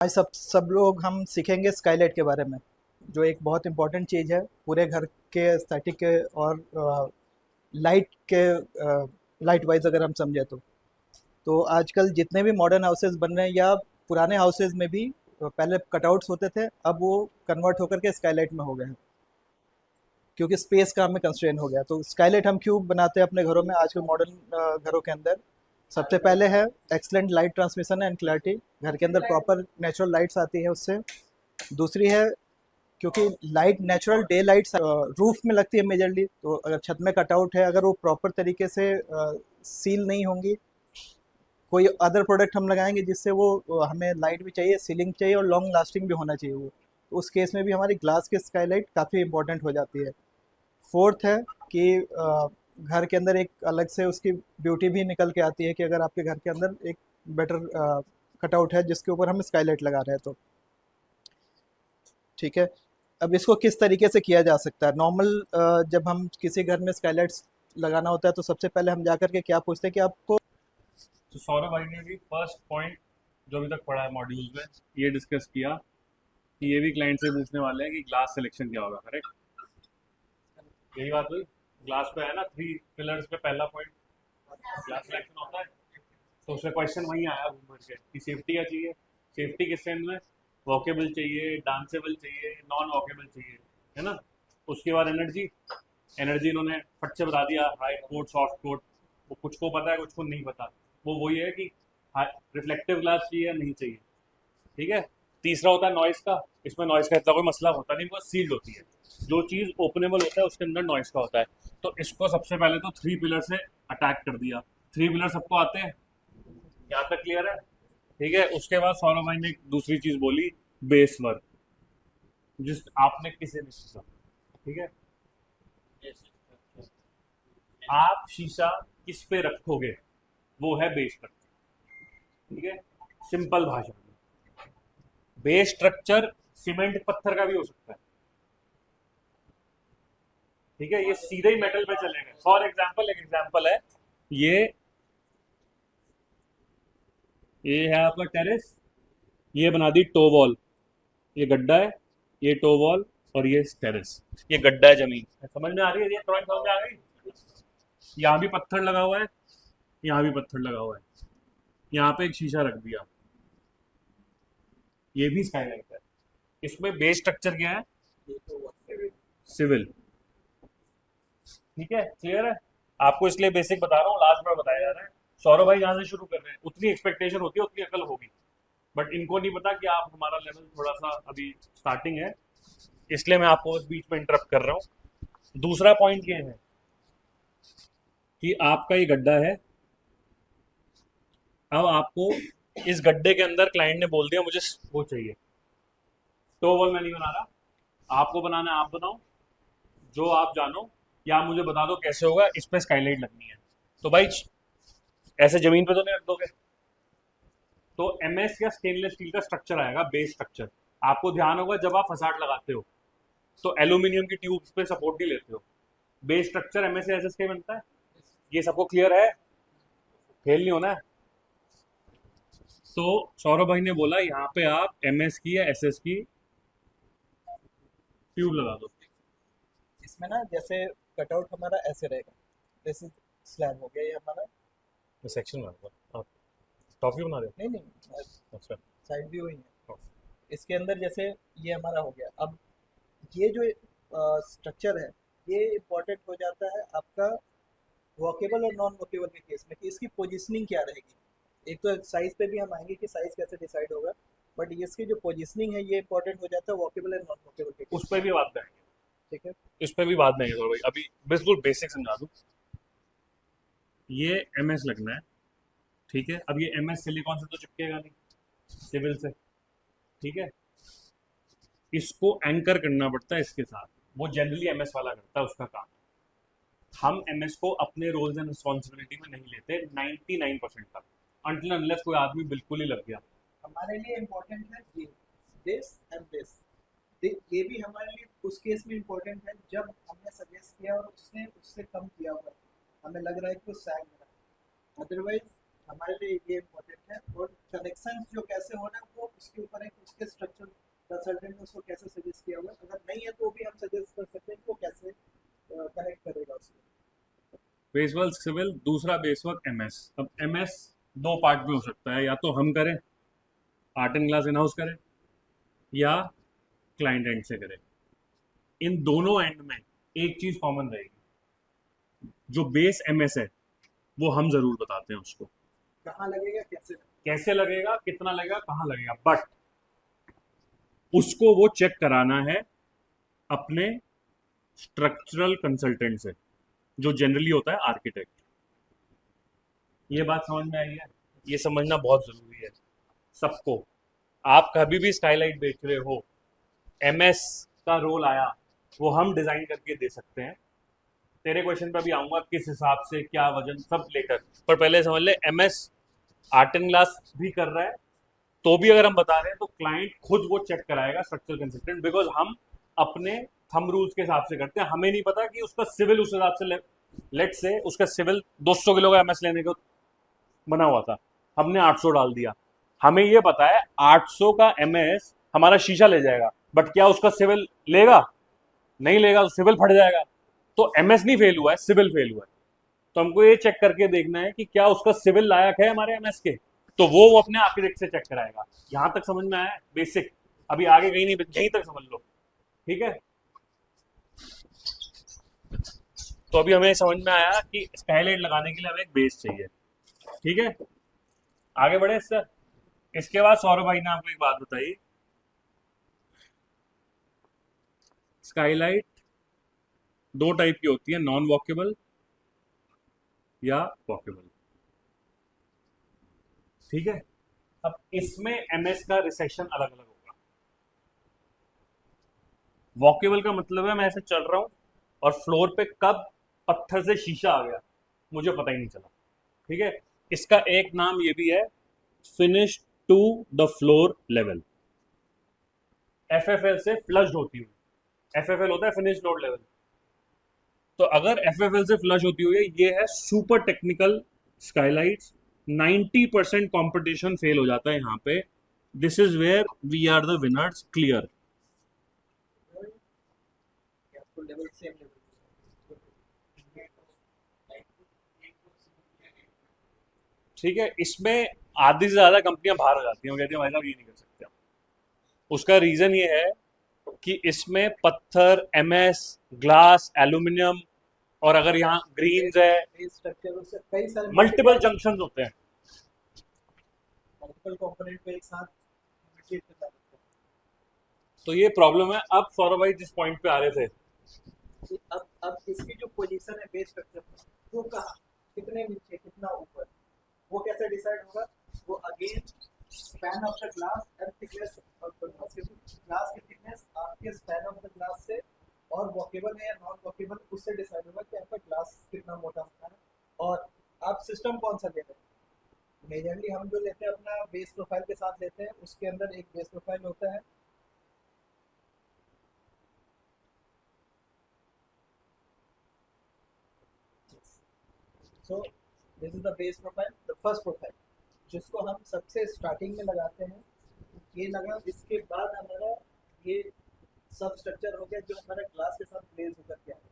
आज सब लोग हम सीखेंगे स्काईलाइट के बारे में, जो एक बहुत इंपॉर्टेंट चीज़ है पूरे घर के एस्थेटिक के और लाइट के लाइट वाइज अगर हम समझे तो आजकल जितने भी मॉडर्न हाउसेज बन रहे हैं या पुराने हाउसेज में भी पहले कटआउट्स होते थे, अब वो कन्वर्ट होकर के स्काईलाइट में हो गए हैं क्योंकि स्पेस का हमें कंस्ट्रेन हो गया। तो स्काईलाइट हम क्यों बनाते हैं अपने घरों में आजकल मॉडर्न घरों के अंदर? सबसे पहले है excellent light transmission and clarity, घर के अंदर प्रॉपर नेचुरल लाइट्स आती है उससे। दूसरी है क्योंकि light natural day light roof में लगती है मेजरली, तो अगर छत में कटआउट है, अगर वो प्रॉपर तरीके से सील नहीं होंगी, कोई अदर प्रोडक्ट हम लगाएंगे जिससे वो हमें लाइट भी चाहिए, सीलिंग चाहिए और लॉन्ग लास्टिंग भी होना चाहिए वो, तो उस केस में भी हमारी ग्लास की स्काईलाइट काफ़ी इंपॉर्टेंट हो जाती है। फोर्थ है कि घर के अंदर एक अलग से उसकी ब्यूटी भी निकल के आती है कि अगर आपके घर के अंदर एक बेटर कटआउट है जिसके ऊपर हम स्काईलाइट लगा रहे हैं तो ठीक है। अब इसको किस तरीके से किया जा सकता है? नॉर्मल जब हम किसी घर में स्काईलाइट्स लगाना होता है तो सबसे पहले हम जाकर के क्या पूछते हैं कि आपको। तो सौरभ भाई ने भी फर्स्ट पॉइंट जो अभी तक पढ़ा है मॉड्यूल में ये डिस्कस किया कि ये भी क्लाइंट से पूछने वाले हैं कि ग्लास सिलेक्शन क्या होगा। करेक्ट, यही बात हुई। ग्लास पे है ना, 3 पिलर्स पे पहला पॉइंट ग्लास सिलेक्शन होता है। तो उससे क्वेश्चन वहीं आया घूम फिर के कि सेफ्टी क्या चाहिए। सेफ्टी किस सेंस में? वॉकेबल चाहिए, डांसेबल चाहिए, नॉन वॉकेबल चाहिए, है ना। उसके बाद एनर्जी, एनर्जी इन्होंने फट से बता दिया, हाई कोट सॉफ्ट कोट। वो कुछ को पता है कुछ को नहीं पता। वो वही है कि रिफ्लेक्टिव ग्लास चाहिए या नहीं चाहिए। ठीक है। तीसरा होता है नॉइस का। इसमें नॉइस का इतना कोई मसला होता नहीं, बिकॉज सील्ड होती है। जो चीज ओपनेबल होता है उसके अंदर नॉइस का होता है। तो इसको सबसे पहले तो 3 पिलर से अटैक कर दिया। 3 पिलर सबको आते हैं, यहाँ तक क्लियर है? ठीक है। उसके बाद सौरभ भाई ने एक दूसरी चीज बोली, बेस वर्क, जिस आपने किसे नहीं सीखा। ठीक है। आप शीशा किस पे रखोगे, वो है बेस स्ट्रक्चर। ठीक है। सिंपल भाषा में बेस स्ट्रक्चर सीमेंट पत्थर का भी हो सकता है। ठीक है। ये सीधे ही मेटल पे चलेगा। फॉर एग्जाम्पल, एक एग्जाम्पल है, ये ये है आपका टेरेस, ये बना दी टो वॉल, ये गड्ढा है, ये टो वॉल और ये टेरेस, ये गड्ढा है जमीन। समझ में आ रही है? ये ड्राइंग समझ में आ गई? यहाँ भी पत्थर लगा हुआ है, यहाँ भी पत्थर लगा हुआ है, यहाँ पे एक शीशा रख दिया, ये भी स्काईलाइट है। इसमें बेस स्ट्रक्चर क्या है? सिविल। ठीक है, क्लियर है? आपको इसलिए बेसिक बता रहा हूँ, लास्ट बार बताया जा रहा है। सौरभ भाई जहां से शुरू कर रहे हैं उतनी एक्सपेक्टेशन होती है उतनी अकल होगी, बट इनको नहीं पता कि आप हमारा लेवल थोड़ा सा अभी स्टार्टिंग है, इसलिए मैं आपको उस बीच में इंटरप्ट कर रहा हूँ। दूसरा पॉइंट ये है कि आपका ये गड्ढा है। अब आपको इस गड्ढे के अंदर क्लाइंट ने बोल दिया मुझे वो चाहिए, तो वो मैं नहीं बना रहा, आपको बनाना है, आप बनाओ जो आप जानो, या मुझे बता दो कैसे होगा, इस पे स्काईलाइट लगनी है। तो भाई ऐसे जमीन पे तो नहीं रख दोगे। तो एमएस या स्टेनलेस स्टील का स्ट्रक्चर आएगा, बेस स्ट्रक्चर। आपको ध्यान होगा जब आप फसाड लगाते हो तो एल्यूमिनियम की ट्यूब्स पे सपोर्ट नहीं लेते हो। बेस स्ट्रक्चर एमएस या एसएस का बनता है। ये सबको क्लियर है? फेल नहीं होना है। तो सौरभ भाई ने बोला यहाँ पे आप एमएस की या एसएस की ट्यूब लगा दो। इसमें ना जैसे कटआउट हमारा ऐसे रहेगा, जैसे स्लैब हो गया ये हमारा। मैं सेक्शन बना दूंगा, आप टॉपिक बना रहे नहीं नहीं, हो? अच्छा। साइड व्यू ही है। इसके अंदर जैसे ये हमारा हो गया, अब ये जो स्ट्रक्चर है ये इम्पोर्टेंट हो जाता है आपका वॉकेबल और नॉन वॉकेबल के केस में कि इसकी पोजीशनिंग क्या रहेगी। एक तो साइज पे भी हम आएंगे कि साइज कैसे डिसाइड होगा, बट इसकी जो पोजीशनिंग है ये इंपॉर्टेंट हो जाता है वॉकेबल और नॉन वॉकेबल के उस केस पर में। भी बात करेंगे, ठीक है। इस पर भी बात नहीं है सौरभ भाई, अभी बिल्कुल बेसिक समझा दूं। ये एमएस लगना है। ठीक है। अब ये एमएस सिलिकॉन से तो चिपकेगा नहीं, सिविल से। ठीक है। इसको एंकर करना पड़ता है इसके साथ, वो जनरली एमएस वाला करता है, उसका काम है। हम एमएस को अपने रोल्स एंड रिस्पॉन्सिबिलिटी में नहीं लेते 99% तक, अनटिल अनलेस कोई आदमी बिल्कुल ही लग गया। हमारे लिए इम्पोर्टेंट है ये दिस एंड दिस। ये भी हमारे लिए उस केस में इम्पोर्टेंट है जब हमने सजेस्ट किया और उसने उससे कम किया हुआ है, हमें लग रहा है कि वो सैग में रहा है। अदरवाइज हमारे लिए ये इम्पोर्टेंट है। और कनेक्शन जो कैसे होना है वो उसके ऊपर है कि उसके स्ट्रक्चर कंसल्टेंट ने उसको कैसे सजेस्ट किया हुआ है। अगर नहीं है तो भी हम सजेस्ट कर सकते हैं कि वो कैसे कनेक्ट करेगा उसको। बेस वर्क सिविल, दूसरा बेस वर्क एमएस। अब एमएस दो पार्ट में हो सकता है, या तो हम करें, art and glass in house करें, या क्लाइंट एंड से करें। इन दोनों एंड में एक चीज कॉमन रहेगी, जो बेस एमएस है वो हम जरूर बताते हैं उसको कहाँ लगेगा, कैसे लगेगा। कैसे लगेगा, कितना लगेगा, कहाँ लगेगा, बट उसको वो चेक कराना है अपने स्ट्रक्चरल कंसल्टेंट से, जो जनरली होता है आर्किटेक्ट। ये बात समझ में आई है? ये समझना बहुत जरूरी है सबको। आप कभी भी स्काईलाइट बेच रहे हो, एमएस का रोल आया, वो हम डिजाइन करके दे सकते हैं। तेरे क्वेश्चन पे भी आऊंगा, किस हिसाब से, क्या वजन, सब लेकर। पर पहले समझ ले, एमएस आर्ट एंड ग्लास भी कर रहा है, तो भी अगर हम बता रहे हैं तो क्लाइंट खुद वो चेक कराएगा, स्ट्रक्चरल कंसल्टेंट, बिकॉज हम अपने थंब रूल्स के हिसाब से करते हैं। हमें नहीं पता कि उसका सिविल उस हिसाब से, लेट से उसका सिविल 200 किलो का एमएस लेने को बना हुआ था, हमने 800 डाल दिया। हमें ये पता है 800 का एमएस हमारा शीशा ले जाएगा, बट क्या उसका सिविल लेगा? नहीं लेगा, तो सिविल फट जाएगा। तो एमएस नहीं फेल हुआ है, सिविल फेल हुआ है। तो हमको ये चेक करके देखना है कि क्या उसका सिविल लायक है हमारे एमएस के, तो वो अपने आर्किटेक्ट से चेक कराएगा। यहां तक समझ में आया? बेसिक। अभी आगे कहीं नहीं, यहीं तक समझ लो, ठीक है? तो अभी हमें समझ में आया कि स्काईलाइट लगाने के लिए हमें एक बेस चाहिए, ठीक है? आगे बढ़े सर। इसके बाद सौरभ भाई ने आपको एक बात बताई, स्काईलाइट दो टाइप की होती है, नॉन वॉकेबल या वॉकेबल, ठीक है? अब इसमें एमएस का रिसेक्शन अलग अलग होगा। वॉकेबल का मतलब है मैं ऐसे चल रहा हूं और फ्लोर पे कब पत्थर से शीशा आ गया मुझे पता ही नहीं चला, ठीक है? इसका एक नाम ये भी है, finish to the floor level. FFL से फ्लश्ड होती हुई, एफएफएल होता है फिनिश फ्लोर लेवल। तो अगर एफएफएल से फ्लश होती हुई है, ये है super technical skylights. 90% competition fail हो जाता है यहाँ पे। This is where we are the winners, clear? आपको लेवल सेम लेवल। ठीक है, इसमें आधी से ज्यादा कंपनियां बाहर हो जाती हैं, वो कहती हैं भाई साहब ये नहीं कर सकते हम। उसका रीजन ये है कि इसमें पत्थर, एमएस, ग्लास, एल्यूमिनियम, और अगर यहाँ ग्रीन्स है, स्ट्रक्चर उससे कई सारे मल्टीपल जंक्शन होते हैं। मल्टीपल कंपोनेंट पे एक साथ मटेरियल पे डालते तो ये प्रॉब्लम है। अब सौरभ भाई जिस पॉइंट पे आ रहे थे, हैं। अब इसकी जो पोजीशन है बेस स्ट्रक्चर पर, वो कहाँ, कितने नीचे, कितना ऊपर, वो कैसे डिसाइड होगा? वो again span of the glass and thickness of the glass, क्योंकि ग्लास की थिकनेस आपके स्पैन ऑफ द ग्लास से और वॉकेबल है या नॉन वॉकेबल, उससे डिसाइड होगा कि आपका ग्लास कितना मोटा होता है। और आप सिस्टम कौन सा ले रहे हैं। मेजरली हम जो लेते हैं अपना बेस प्रोफाइल के साथ लेते हैं, उसके अंदर एक बेस प्रोफाइल होता है। So this is the base profile, the first profile, जिसको हम सबसे स्टार्टिंग में लगाते हैं। ये लगा, इसके बाद हमारा ये सब स्ट्रक्चर हो गया जो हमारा ग्लास के साथ ब्लेज होकर के आया।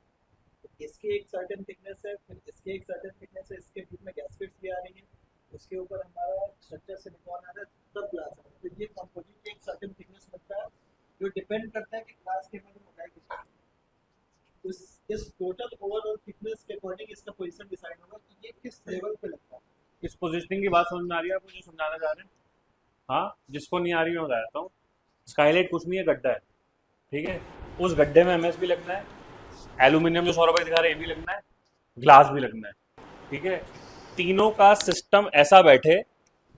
तो इसकी एक सर्टेन थिकनेस है, फिर इसकी एक सर्टेन थिकनेस है, इसके बीच में गैस्केट्स भी आ रही हैं, उसके ऊपर हमारा स्ट्रक्चर सिलिकॉन आ रहा है, तब ग्लास आ रहा है। तो ये कंपोजिट की एक सर्टेन थिकनेस बनता है, जो डिपेंड करता है कि ग्लास की हमारी मोटाई कितनी है। इस टोटल ओवरऑल थिकनेस के अकॉर्डिंग इसका पोजीशन डिसाइड होगा कि ये किस लेवल पे लगता है। इस पोजिशनिंग की बात समझ में आ रही है आपको जो समझाना चाह रहे हैं? हाँ, जिसको नहीं आ रही मैं बता देता हूँ। स्काईलाइट कुछ नहीं है, गड्ढा है, ठीक है? उस गड्ढे में एमएस भी लगना है, एल्यूमिनियम जो सौरभ भाई दिखा रहे हैं ये भी लगना है, ग्लास भी लगना है, ठीक है? तीनों का सिस्टम ऐसा बैठे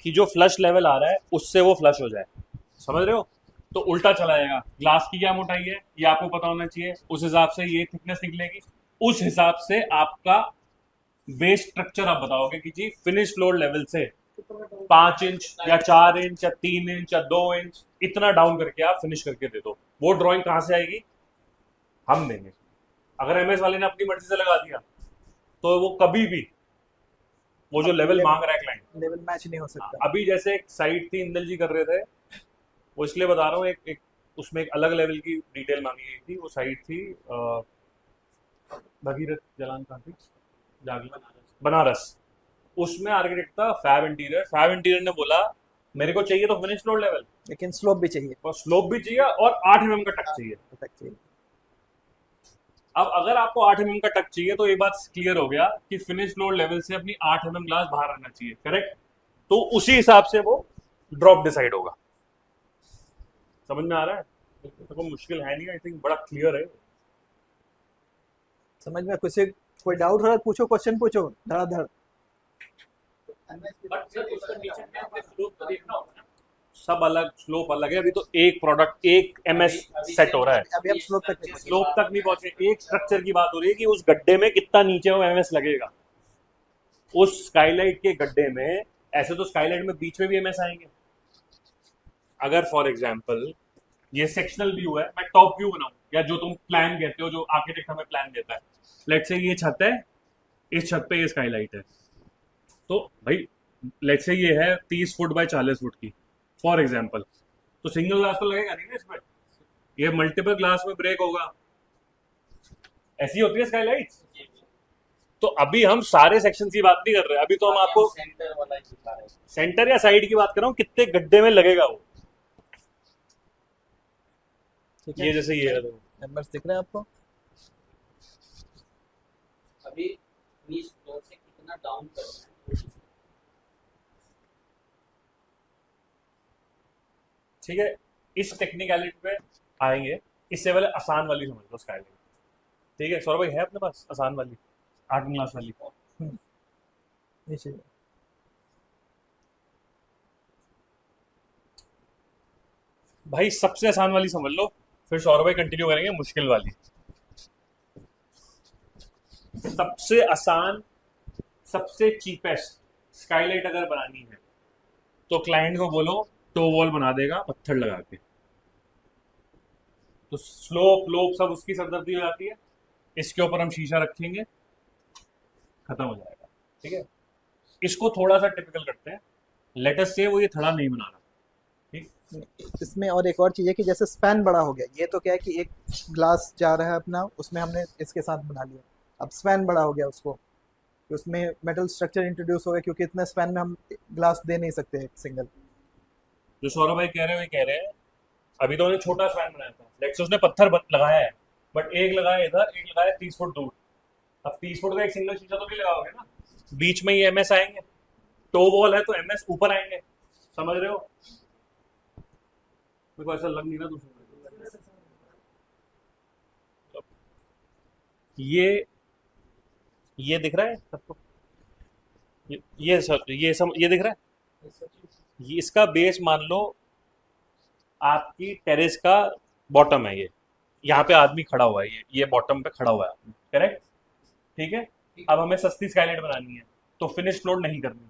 कि जो फ्लश लेवल आ रहा है उससे वो फ्लश हो जाए, समझ रहे हो? तो उल्टा चला जाएगा। ग्लास की क्या मोटाई है ये आपको पता होना चाहिए, उस हिसाब से ये थिकनेस निकलेगी, उस हिसाब से आपका बेस स्ट्रक्चर आप बताओगे कि जी फिनिश फ्लोर लेवल से 5 इंच या 4 इंच या 3 इंच या 2 इंच इतना डाउन करके आप फिनिश करके दे दो। वो ड्राइंग कहाँ से आएगी? हम देंगे। अगर एमएस वाले ने अपनी मर्जी से लगा दिया तो वो कभी भी वो जो लेवल मांग रहा है क्लाइंट, लेवल मैच नहीं हो सकता। अभी जैसे एक साइट थी इंदल जी कर रहे थे, वो इसलिए बता रहा हूँ, एक उसमें एक अलग लेवल की डिटेल मांगी गई थी। वो साइट थी भगीरथ जलान कहाँ थी, जागला, बनारस। उसमें आर्किटेक्ट था फैब इंटीरियर। फैब इंटीरियर ने बोला मेरे को चाहिए तो फिनिश फ्लोर लेवल, लेकिन स्लोप भी चाहिए। और स्लोप भी चाहिए, और 8 mm का टच चाहिए। चाहिए। अब अगर आपको 8 mm का टच चाहिए तो ये बात क्लियर हो गया कि फिनिश फ्लोर लेवल से अपनी 8 mm ग्लास बाहर आना चाहिए, करेक्ट। तो उसी हिसाब से वो ड्रॉप डिसाइड होगा। समझ में आ रहा है? तो कोई मुश्किल है नहीं, आई थिंक बड़ा क्लियर है। समझ में कुछ कोई डाउट हो रहा है पूछो, क्वेश्चन पूछो धड़ाधड़। सब अलग, स्लोप अलग है। अभी तो एक प्रोडक्ट, एक एमएस सेट हो रहा है, अभी हम स्लोप तक नहीं पहुंचे। स्लोप तक नहीं पहुंचे। एक स्ट्रक्चर की बात हो रही है कि उस गड्ढे में कितना नीचे वो एमएस लगेगा। उस स्काईलाइट के गड्ढे में, ऐसे तो स्काईलाइट में बीच में भी एमएस आएंगे। अगर फॉर एग्जांपल ये सेक्शनल व्यू है, मैं टॉप व्यू बनाऊं, या जो तुम प्लान कहते हो, जो आर्किटेक्ट हमें प्लान देता है, लेट्स से ये छत है, इस छत पे ये स्काईलाइट है, तो भाई लेट्स से ये है 30 फुट बाय 40 फुट की फॉर एग्जांपल, तो सिंगल ग्लास तो लगेगा नहीं ना इसमें, ये मल्टीपल ग्लास में ब्रेक होगा। ऐसी होती है स्काईलाइट। तो अभी हम सारे सेक्शन की बात नहीं कर रहे, अभी तो हम आपको सेंटर या साइड की बात कर रहा हूँ, कितने गड्ढे में लगेगा वो। ये जैसे ये है, नंबर्स दिख रहे हैं आपको? अभी 20 फ्लोर से कितना डाउन करना है। ठीक है, इस टेक्निकलिटी पे आएंगे। इससे पहले आसान वाली समझ लो स्काईलाइट। ठीक है, सौरभ भाई है अपने पास आसान वाली 8 क्लास वाली? भाई सबसे आसान वाली समझ लो, फिर सौरभ भाई कंटिन्यू करेंगे मुश्किल वाली। सबसे आसान, सबसे चीपेस्ट स्काईलाइट अगर बनानी है तो क्लाइंट को बोलो टो वॉल बना देगा पत्थर लगा के, तो स्लोप लोप सब उसकी सरदर्दी हो जाती है। इसके ऊपर हम शीशा रखेंगे, खत्म हो जाएगा। ठीक है, इसको थोड़ा सा टिपिकल करते हैं। लेटस से वो ये थड़ा नहीं बना रहा। इसमें और एक और चीज़ है कि जैसे स्पैन बड़ा हो गया, ये तो क्या है कि एक ग्लास जा रहा है अपना, उसमें हमने इसके साथ बना लिया। अब स्पैन बड़ा हो गया उसको, तो उसमें मेटल स्ट्रक्चर इंट्रोड्यूस हो गया, क्योंकि इतने स्पैन में हम ग्लास दे नहीं सकते एक सिंगल। जो सौरभ भाई कह रहे हैं, वे कह रहे हैं अभी तो उन्हें छोटा स्पैन बनाया था, लेट्स उसने पत्थर लगाया है, बट एक लगाया इधर, एक लगाया 30 फुट दूर। अब 30 फुट का एक सिंगल शीशा तो नहीं लगाओगे ना, बीच में ही एमएस आएंगे। टो वॉल है तो एमएस ऊपर आएंगे, समझ रहे हो? मेरे को ऐसा लग नहीं रहा दूसरा। ये दिख रहा है सबको? ये दिख रहा है? ये इसका बेस मान लो आपकी टेरेस का बॉटम है, ये यहाँ पे आदमी खड़ा हुआ है, ये बॉटम पे खड़ा हुआ है, करेक्ट? ठीक है, अब हमें सस्ती स्काईलाइट बनानी है तो फिनिश फ्लोर नहीं करनी।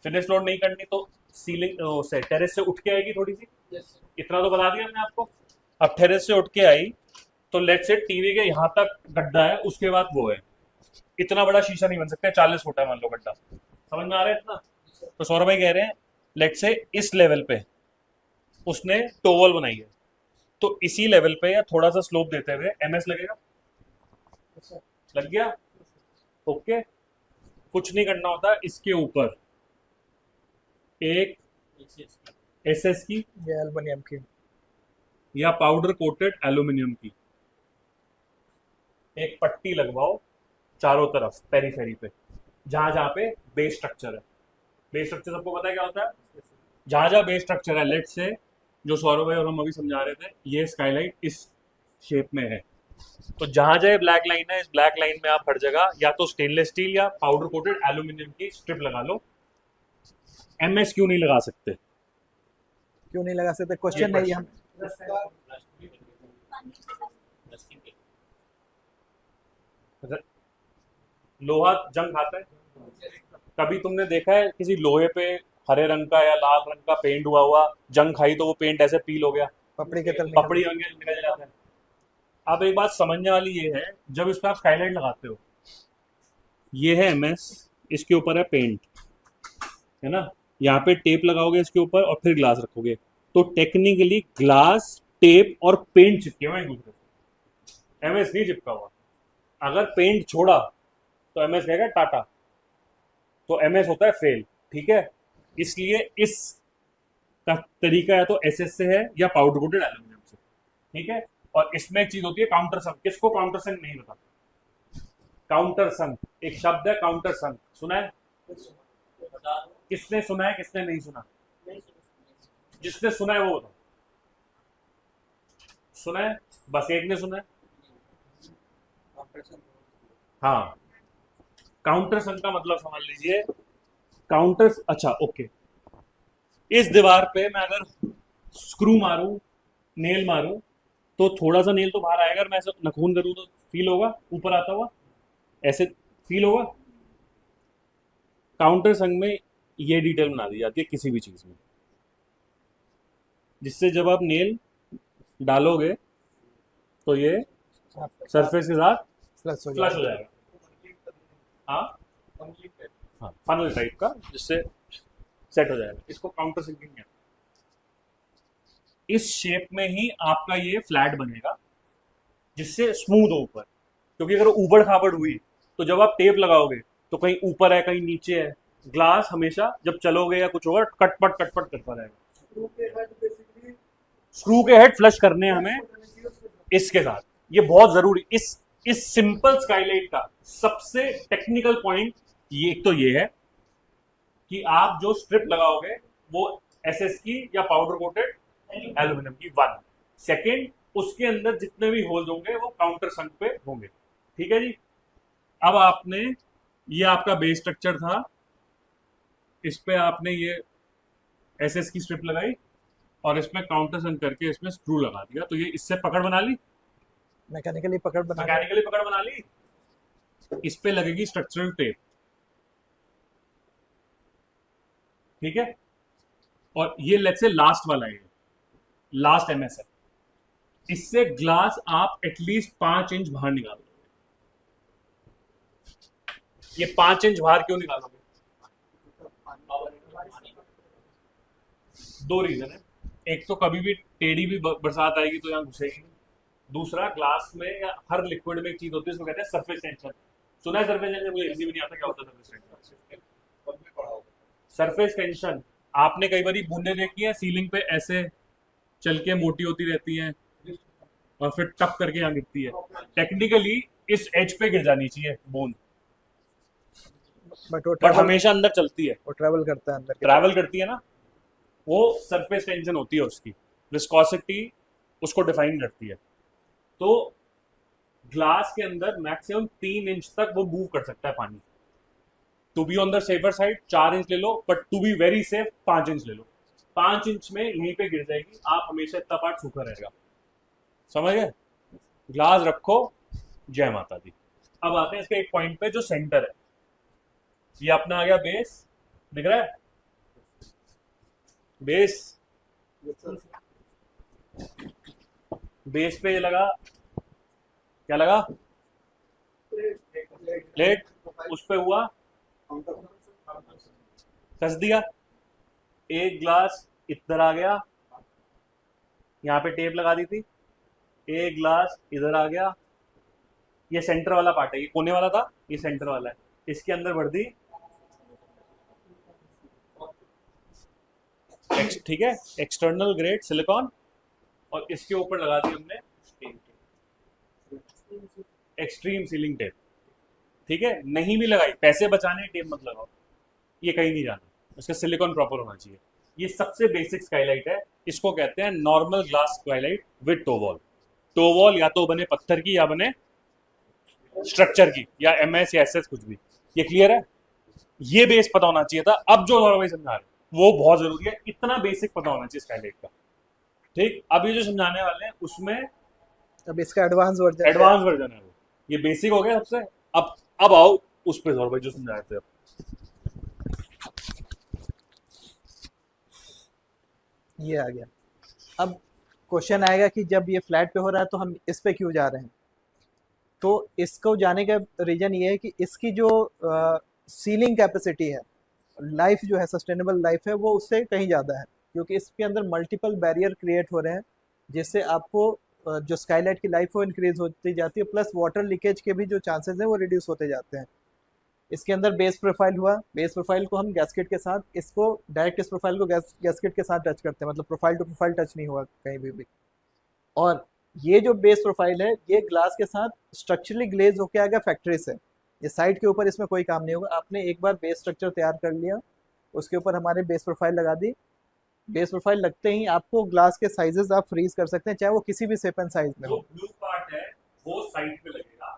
फिनिश फ्लोर नहीं करनी तो सीलिंग से टेरेस से उठ के आएगी थोड़ी सी, इतना तो बता दिया हमने आपको। अब टेरेस से उठ के आई तो लेट्स से टीवी के यहाँ तक गड्ढा है, उसके बाद वो है, इतना बड़ा शीशा नहीं बन सकता, 40 फुट है मान लो गड्ढा। समझ में आ रहा है इतना? तो सौरभ भाई कह रहे हैं लेट्स से इस लेवल पे उसने टोवल बनाई है, तो इसी लेवल पे या थोड़ा सा स्लोप देते हुए एमएस लगेगा। लग गया? ओके, कुछ नहीं करना होता, इसके ऊपर एक एसएस की ये एल्युमिनियम की या पाउडर कोटेड एल्यूमिनियम की एक पट्टी लगवाओ चारों तरफ पेरीफेरी पे, जहां जहां पे बेस स्ट्रक्चर है। बेस स्ट्रक्चर सबको पता है क्या होता है? जहां जहां बेस स्ट्रक्चर है, लेट से जो सौरभ भाई और हम अभी समझा रहे थे, ये स्काईलाइट इस शेप में है, तो जहां जहां ब्लैक लाइन है, इस ब्लैक लाइन में आप हर जगह या तो स्टेनलेस स्टील या पाउडर कोटेड एल्यूमिनियम की स्ट्रिप लगा लो। एमएस क्यों नहीं लगा सकते? क्यों नहीं लगा सकते? क्वेश्चन नहीं हम लोहा जंग खाता है? कभी तुमने देखा है किसी लोहे पे हरे रंग का या लाल रंग का पेंट हुआ जंग खाई तो वो पेंट ऐसे पील हो गया, पपड़ी के तल पपड़ी होंगे निकल जाता है। अब एक बात समझने वाली ये है, जब इस पर आप स्काईलाइट लगाते हो, ये है एमएस, इसके ऊपर है पेंट, है ना, यहाँ पे टेप लगाओगे इसके ऊपर और फिर ग्लास रखोगे, तो टेक्निकली ग्लास, टेप और पेंट चिपके हुए एक दूसरे से, एमएस नहीं चिपका हुआ। अगर पेंट छोड़ा तो एमएस कहेगा टाटा, तो एमएस होता है फेल, ठीक है। इसलिए इस का तरीका या तो एसएस से है या पाउडर कोटेड एल्यूमिनियम से, ठीक है। और इसमें एक चीज होती है काउंटर संक। किसको काउंटर संक नहीं पता? काउंटर संक एक शब्द है, काउंटर संक सुना है? किसने सुना है, किसने नहीं सुना? जिसने सुना है वो बताओ। सुना है? बस एक ने सुना है। हाँ, काउंटर संक का मतलब समझ लीजिए, काउंटर, अच्छा ओके, इस दीवार पे मैं अगर स्क्रू मारूं, नेल मारूं, तो थोड़ा सा नेल तो बाहर आएगा। अगर मैं ऐसे नखून करूं तो फील होगा ऊपर आता हुआ, ऐसे फील होगा। काउंटर संक में ये डिटेल बना दी जाती है किसी भी चीज में, जिससे जब आप नेल डालोगे तो ये सरफेस के साथ फ्लश हो फ्लश हो जाएगा। जाएगा। हाँ हाँ, फनल टाइप का, जिससे सेट हो जाएगा। इसको काउंटर सिंकिंग कहते हैं। इस शेप में ही आपका ये फ्लैट बनेगा, जिससे स्मूथ हो ऊपर, क्योंकि अगर ऊबड़ खाबड़ हुई तो जब आप टेप लगाओगे तो कहीं ऊपर है कहीं नीचे है, ग्लास हमेशा जब चलोगे या कुछ होगा कटपट करता रहेगा। स्क्रू के हेड फ्लश करने हैं हमें इसके साथ, ये बहुत जरूरी। इस सिंपल स्काईलाइट का सबसे टेक्निकल पॉइंट ये, एक तो ये है कि आप जो स्ट्रिप लगाओगे वो एसएस की या पाउडर कोटेड एल्यूमिनियम की, वन। सेकेंड, उसके अंदर जितने भी होल्स होंगे वो काउंटर संक पे होंगे, ठीक है जी। अब आपने, ये आपका बेस स्ट्रक्चर था, इस पे आपने ये एसएस की स्ट्रिप लगाई और इसमें काउंटर संक करके इसमें स्क्रू लगा दिया, तो ये इससे पकड़ बना ली, मैकेनिकली पकड़ बना ली। मैकेनिकली पकड़ बना ली। इस पे लगेगी स्ट्रक्चरल टेप, ठीक है। और ये लेट से लास्ट वाला है, लास्ट एमएस है। इससे ग्लास आप एटलीस्ट 5 इंच बाहर निकालोगे। ये 5 इंच बाहर क्यों निकालोगे? दो रीजन है। एक तो कभी भी टेढ़ी भी बरसात आएगी तो यहाँ घुसेगी। दूसरा, ग्लास में या हर लिक्विड में एक चीज होती है, उसको कहते हैं सरफेस टेंशन। सुना है सरफेस टेंशन? मुझे हिंदी में नहीं आता क्या होता है सरफेस टेंशन। सरफेस टेंशन आपने कई बार बूंदे देखी है सीलिंग पे, ऐसे चल के मोटी होती रहती हैं और फिर टप करके यहाँ गिरती है। टेक्निकली इस एज पे गिर जानी चाहिए बूंद, बट बट हमेशा अंदर चलती है, वो ट्रैवल करता है अंदर की ट्रैवल करती है ना, वो सरफेस टेंशन होती है। उसकी विस्कोसिटी उसको डिफाइन करती है। तो ग्लास के अंदर मैक्सिमम 3 इंच तक वो मूव कर सकता है पानी। To be on the safer side 4 inch ले लो, but to be very safe 5 inch ले लो। 5 इंच में यहीं पे गिर जाएगी, आप हमेशा इतना पार्ट सूखा रहेगा। समझ गए? ग्लास रखो, जय माता दी। अब आते हैं इसके एक पॉइंट पे जो सेंटर है। ये अपना आ गया बेस, दिख रहा है बेस। बेस पे ये लगा, क्या लगा? प्लेट। उस पे हुआ, कस दिया। एक ग्लास इधर आ गया, यहाँ पे टेप लगा दी थी। एक ग्लास इधर आ गया, ये सेंटर वाला पार्ट है, ये कोने वाला था, ये सेंटर वाला है। इसके अंदर भर दी, ठीक है, एक्सटर्नल ग्रेड सिलिकॉन, और इसके ऊपर लगा दी हमने एक्सट्रीम सीलिंग टेप, ठीक है। नहीं भी लगाई, पैसे बचाने टेप मत लगाओ, ये कहीं नहीं जाना, इसका सिलिकॉन प्रॉपर होना चाहिए। ये सबसे बेसिक स्काईलाइट है, इसको कहते हैं normal glass skylight with toe wall. Toe wall या तो बने पत्थर की या बने स्ट्रक्चर की, या एमएस या एसएस, कुछ भी। ये क्लियर है? ये बेस पता होना चाहिए था। अब जो भाई समझा रहे वो बहुत जरूरी है, इतना बेसिक पता होना चाहिए स्काईलाइट का, ठीक। अब ये जो समझाने वाले हैं उसमें अब इसका एडवांस वर्जन है वो। ये बेसिक हो गया सबसे। अब आओ उस पे भाई जो समझा रहे थे। ये आ गया। अब क्वेश्चन आएगा कि जब ये फ्लैट पे हो रहा है तो हम इस पे क्यों जा रहे हैं? तो इसको जाने का रीज़न ये है कि इसकी जो सीलिंग कैपेसिटी है, लाइफ जो है, सस्टेनेबल लाइफ है, वो उससे कहीं ज़्यादा है, क्योंकि इसके अंदर मल्टीपल बैरियर क्रिएट हो रहे हैं, जिससे आपको जो स्काईलाइट की लाइफ वो इंक्रीज होती जाती है, प्लस वाटर लीकेज के भी जो चांसेस हैं वो रिड्यूस होते जाते हैं। इसके अंदर बेस प्रोफाइल हुआ, बेस प्रोफाइल को हम गैस्केट के साथ, इसको डायरेक्ट इस प्रोफाइल को गैस्केट के साथ टच करते हैं, मतलब प्रोफाइल टू प्रोफाइल टच नहीं हुआ कहीं भी। और ये जो बेस प्रोफाइल है, ये ग्लास के साथ स्ट्रक्चरली ग्लेज होके आएगा फैक्ट्री से। ये साइड के ऊपर इसमें कोई काम नहीं होगा, आपने एक बार बेस स्ट्रक्चर तैयार कर लिया, उसके ऊपर हमारे बेस प्रोफाइल लगा दी। बेस प्रोफाइल लगते ही आपको ग्लास के साइजेस आप फ्रीज कर सकते हैं, चाहे वो किसी भी शेप एंड साइज में जो हो। ब्लू पार्ट है वो साइड पे लगेगा,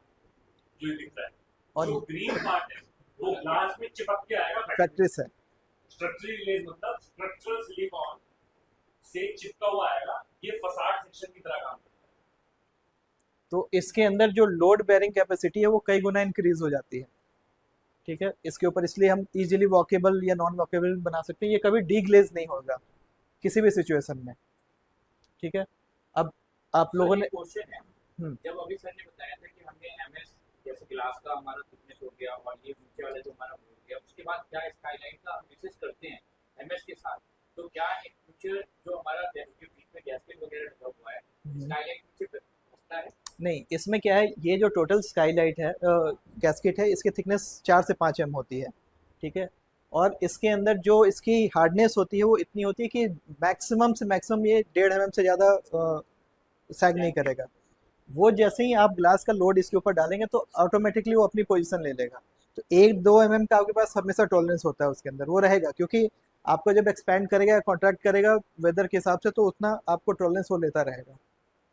जो ये दिख रहा है, और जो ग्रीन पार्ट है वो ग्लास में चिपक के आएगा फैक्ट्री से। स्ट्रक्चरल ग्लेज मतलब स्ट्रक्चरल सिलिकॉन से चिपका हुआ आएगा, ये फसाड सेक्शन की तरह काम करता है। तो इसके अंदर जो लोड बेयरिंग कैपेसिटी है वो कई गुना इंक्रीज हो जाती है, ठीक है, इसके ऊपर, इसलिए हम इजीली वॉकेबल या नॉन वॉकेबल बना सकते हैं, ये कभी डीग्लेज नहीं होगा किसी भी सिचुएशन में, ठीक है। अब आप लोगों ने क्वेश्चन है, जब अभी सर ने बताया था कि हमने एमएस जैसे ग्लास का हमारा थिकनेस हो गया और ये नीचे वाला जो हमारा हो गया, उसके बाद क्या स्काईलाइट का हम रिसर्च करते हैं एमएस के साथ, तो क्या इन फ्यूचर जो हमारा बीच में गैस्केट वगैरह लगा हुआ है स्काईलाइट नीचे पहुंचता है? नहीं, इसमें क्या है, ये जो टोटल स्काईलाइट है, गैस्केट है, इसकी थिकनेस 4 से 5 एम होती है, ठीक है। और इसके अंदर जो इसकी हार्डनेस होती है वो इतनी होती है कि मैक्सिमम से मैक्सिमम ये 1.5 mm से ज़्यादा सैग नहीं करेगा। वो जैसे ही आप ग्लास का लोड इसके ऊपर डालेंगे तो ऑटोमेटिकली वो अपनी पोजीशन ले लेगा। तो 1-2 mm का आपके पास हमेशा टॉलरेंस होता है उसके अंदर, वो रहेगा, क्योंकि आपको जब एक्सपैंड करेगा, कॉन्ट्रैक्ट करेगा वेदर के हिसाब से, तो उतना आपको टॉलरेंस वो लेता रहेगा,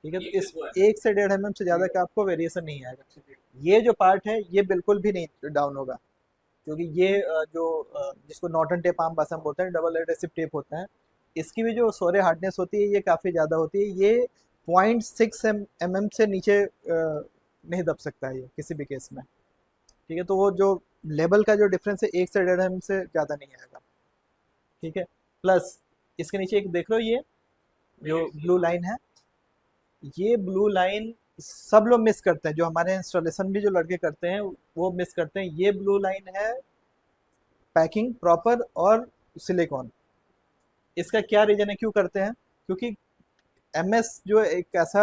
ठीक है। तो इस 1 से 1.5 mm से ज़्यादा का आपको वेरिएशन नहीं आएगा। ये जो पार्ट है ये बिल्कुल भी नहीं डाउन होगा, क्योंकि ये जिसको नॉर्टन टेप आम भाषा में बोलते हैं, डबल एडहेसिव टेप होता है, इसकी भी जो सोरे हार्डनेस होती है ये काफ़ी ज़्यादा होती है। ये 0.6 mm से नीचे नहीं दब सकता है ये किसी भी केस में, ठीक है। तो वो जो लेवल का जो डिफरेंस है 1 से 1.5 mm से ज़्यादा नहीं आएगा, ठीक है। प्लस इसके नीचे एक देख लो, ये जो ब्लू लाइन है, ये ब्लू लाइन सब लोग मिस करते हैं, जो हमारे इंस्टॉलेशन भी जो लड़के करते हैं वो मिस करते हैं। ये ब्लू लाइन है पैकिंग प्रॉपर और सिलिकॉन। इसका क्या रीजन है, क्यों करते हैं? क्योंकि एमएस जो एक ऐसा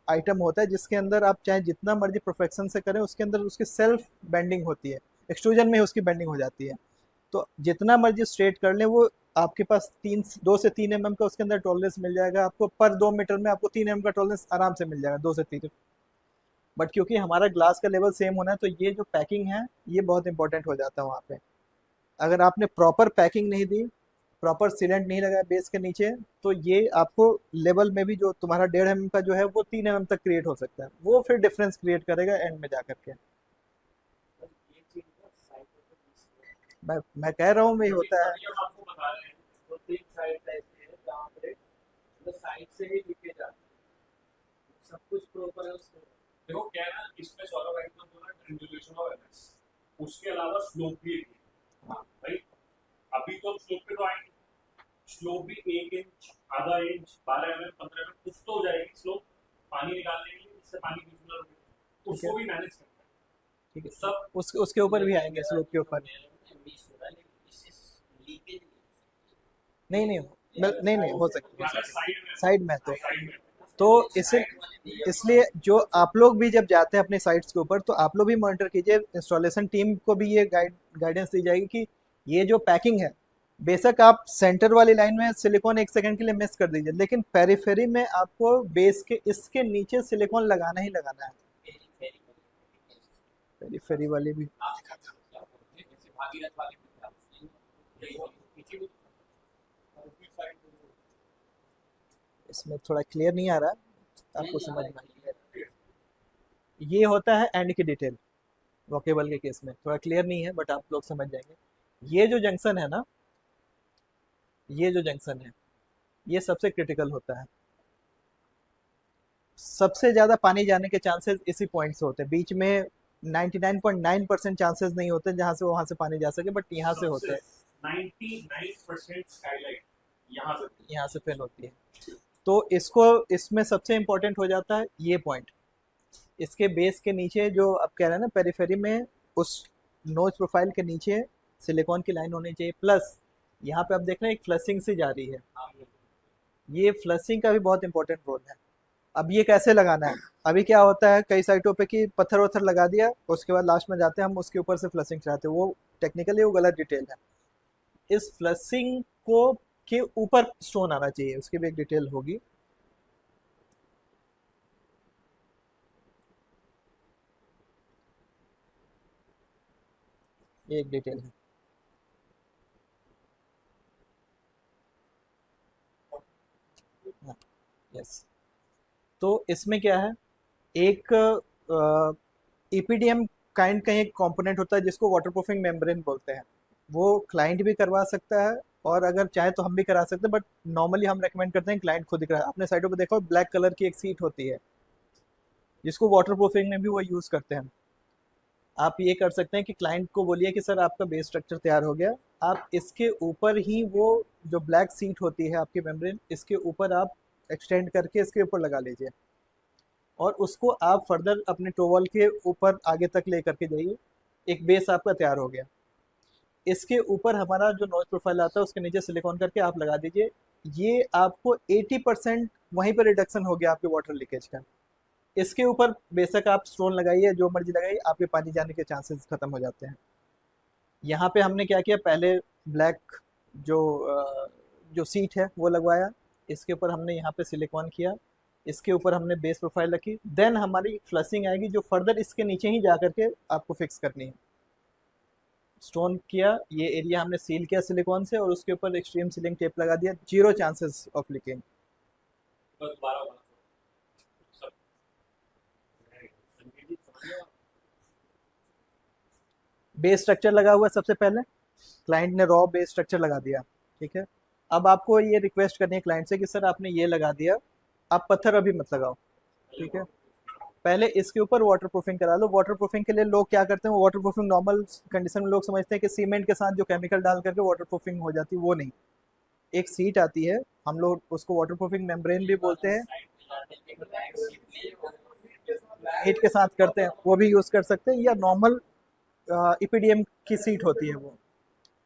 आइटम होता है जिसके अंदर आप चाहे जितना मर्जी परफेक्शन से करें, उसके अंदर उसकी सेल्फ बेंडिंग होती है, एक्सट्रूजन में उसकी बेंडिंग हो जाती है। तो जितना मर्जी स्ट्रेट कर लें, वो आपके पास 2 से 3 mm का उसके अंदर टॉलरेंस मिल जाएगा आपको, पर 2 मीटर में आपको 3 mm का टॉलरेंस आराम से मिल जाएगा, 2 से 3। बट क्योंकि हमारा ग्लास का लेवल सेम होना है, तो ये जो पैकिंग है ये बहुत इंपॉर्टेंट हो जाता है वहाँ पे। अगर आपने प्रॉपर पैकिंग नहीं दी, प्रॉपर सीलेंट नहीं लगाया बेस के नीचे, तो ये आपको लेवल में भी जो तुम्हारा 1.5 mm का जो है वो 3 mm तक क्रिएट हो सकता है, वो फिर डिफरेंस क्रिएट करेगा एंड में जा करके। मैं कह रहा हूँ वही होता है। हम आपको बता रहे हैं तो 3 साइड ऐसे है जहाँ पे मतलब साइड से ही लीकेज आता है, सब कुछ प्रॉपर है उसमें। देखो क्या है ना, इसमें सौरभ भाई को बोला ट्रिंगुलेशन ऑफ एमएस, उसके अलावा स्लोप भी है। हाँ भाई, अभी तो स्लोप पे तो आएंगे, स्लोप भी 1 इंच, आधा इंच, 12 mm, 15 mm कुछ तो हो जाएगी स्लोप, पानी निकालने के लिए, इससे पानी यूज हो, उसको भी मैनेज करना है, ठीक है, सब उसके ऊपर भी आएंगे, स्लोप के ऊपर। नहीं नहीं नहीं नहीं हो सकती है, साइड में तो इसलिए जो आप लोग भी जब जाते हैं अपने साइट्स के ऊपर, तो आप लोग भी मॉनिटर कीजिए, इंस्टॉलेशन टीम को भी ये गाइडेंस दी जाएगी कि ये जो पैकिंग है, बेशक आप सेंटर वाली लाइन में सिलिकॉन 1 सेकंड के लिए मिस कर दीजिए, लेकिन पेरिफेरी में आपको बेस के इसके नीचे सिलिकॉन लगाना ही लगाना है। पेरिफेरी वाली भी इसमें थोड़ा क्लियर नहीं आ रहा, आपको समझ में। ये होता है एंड की डिटेल, वॉकेबल के केस में थोड़ा क्लियर नहीं है, बट आप लोग समझ जाएंगे। ये जो जंक्शन है ना, ये जो जंक्शन है, ये सबसे क्रिटिकल होता है। सबसे ज़्यादा पानी जाने के चांसेस इसी पॉइंट से होते हैं, बीच में 99.9% चांसेस नहीं होते जहाँ से वहाँ से पानी जा सके, बट यहाँ से होते हैं। 99% स्काईलाइट यहाँ से फेल होती है। तो इसको, इसमें सबसे इम्पोर्टेंट हो जाता है ये पॉइंट, इसके बेस के नीचे जो आप कह रहे हैं ना पेरिफेरी में, उस नोज प्रोफाइल के नीचे सिलिकॉन की लाइन होनी चाहिए, प्लस यहाँ पे आप देख रहे हैं एक फ्लशिंग से जा रही है, ये फ्लशिंग का भी बहुत इंपॉर्टेंट रोल है। अब ये कैसे लगाना है, अभी क्या होता है कई साइटों पे कि पत्थर वत्थर लगा दिया, उसके बाद लास्ट में जाते हैं हम उसके ऊपर से फ्लशिंग चलाते हैं, वो टेक्निकली वो गलत डिटेल है। इस फ्लशिंग को के ऊपर स्टोन आना चाहिए, उसकी भी एक डिटेल होगी। ये एक डिटेल है। हाँ, यस। तो इसमें क्या है, एक ईपीडीएम काइंड का एक कंपोनेंट होता है जिसको वाटरप्रूफिंग मेम्ब्रेन बोलते हैं। वो क्लाइंट भी करवा सकता है और अगर चाहे तो हम भी करा सकते हैं, बट नॉर्मली हम रेकमेंड करते हैं क्लाइंट खुद ही करा। अपने साइटों पे देखो ब्लैक कलर की एक सीट होती है जिसको वाटरप्रूफिंग में भी वो यूज़ करते हैं। आप ये कर सकते हैं कि क्लाइंट को बोलिए कि सर आपका बेस स्ट्रक्चर तैयार हो गया, आप इसके ऊपर ही वो जो ब्लैक सीट होती है आपकी मेम्ब्रेन, इसके ऊपर आप एक्सटेंड करके इसके ऊपर लगा लीजिए और उसको आप फर्दर अपने टोवल के ऊपर आगे तक ले करके जाइए, एक बेस आपका तैयार हो गया। इसके ऊपर हमारा जो नॉइज प्रोफाइल आता है उसके नीचे सिलिकॉन करके आप लगा दीजिए, ये आपको 80% वहीं पर रिडक्शन हो गया आपके वाटर लीकेज का। इसके ऊपर बेशक आप स्टोन लगाइए, जो मर्जी लगाइए, आपके पानी जाने के चांसेस खत्म हो जाते हैं। यहाँ पे हमने क्या किया, पहले ब्लैक जो जो सीट है वो लगवाया, इसके ऊपर हमने यहाँ पे सिलिकॉन किया, इसके ऊपर हमने बेस प्रोफाइल रखी, देन हमारी फ्लशिंग आएगी जो फर्दर इसके नीचे ही जा करके आपको फिक्स करनी है। स्टोन किया, ये एरिया हमने सील किया सिलिकॉन से और उसके ऊपर एक्सट्रीम सीलिंग टेप लगा दिया, 0 चांसेस ऑफ लीकिंग। बस 12 वाला सब बेस स्ट्रक्चर लगा हुआ है, सबसे पहले क्लाइंट ने रॉ बेस स्ट्रक्चर लगा दिया, ठीक है। अब आपको ये रिक्वेस्ट करनी है क्लाइंट से कि सर आपने ये लगा दिया, आप पत्थर अभी मत लगाओ, ठीक है। पहले इसके ऊपर वाटर प्रूफिंग करा लो। वाटर प्रूफिंग के लिए लोग क्या करते हैं, वाटर प्रूफिंग नॉर्मल कंडीशन में लोग समझते हैं कि सीमेंट के साथ जो केमिकल डाल करके वाटर प्रूफिंग हो जाती है, वो नहीं। एक सीट आती है, हम लोग उसको वाटर प्रूफिंग मेम्ब्रेन भी बोलते हैं, हीट के साथ करते हैं, वो भी यूज़ कर सकते हैं, या नॉर्मल ईपीडीएम की सीट होती है वो।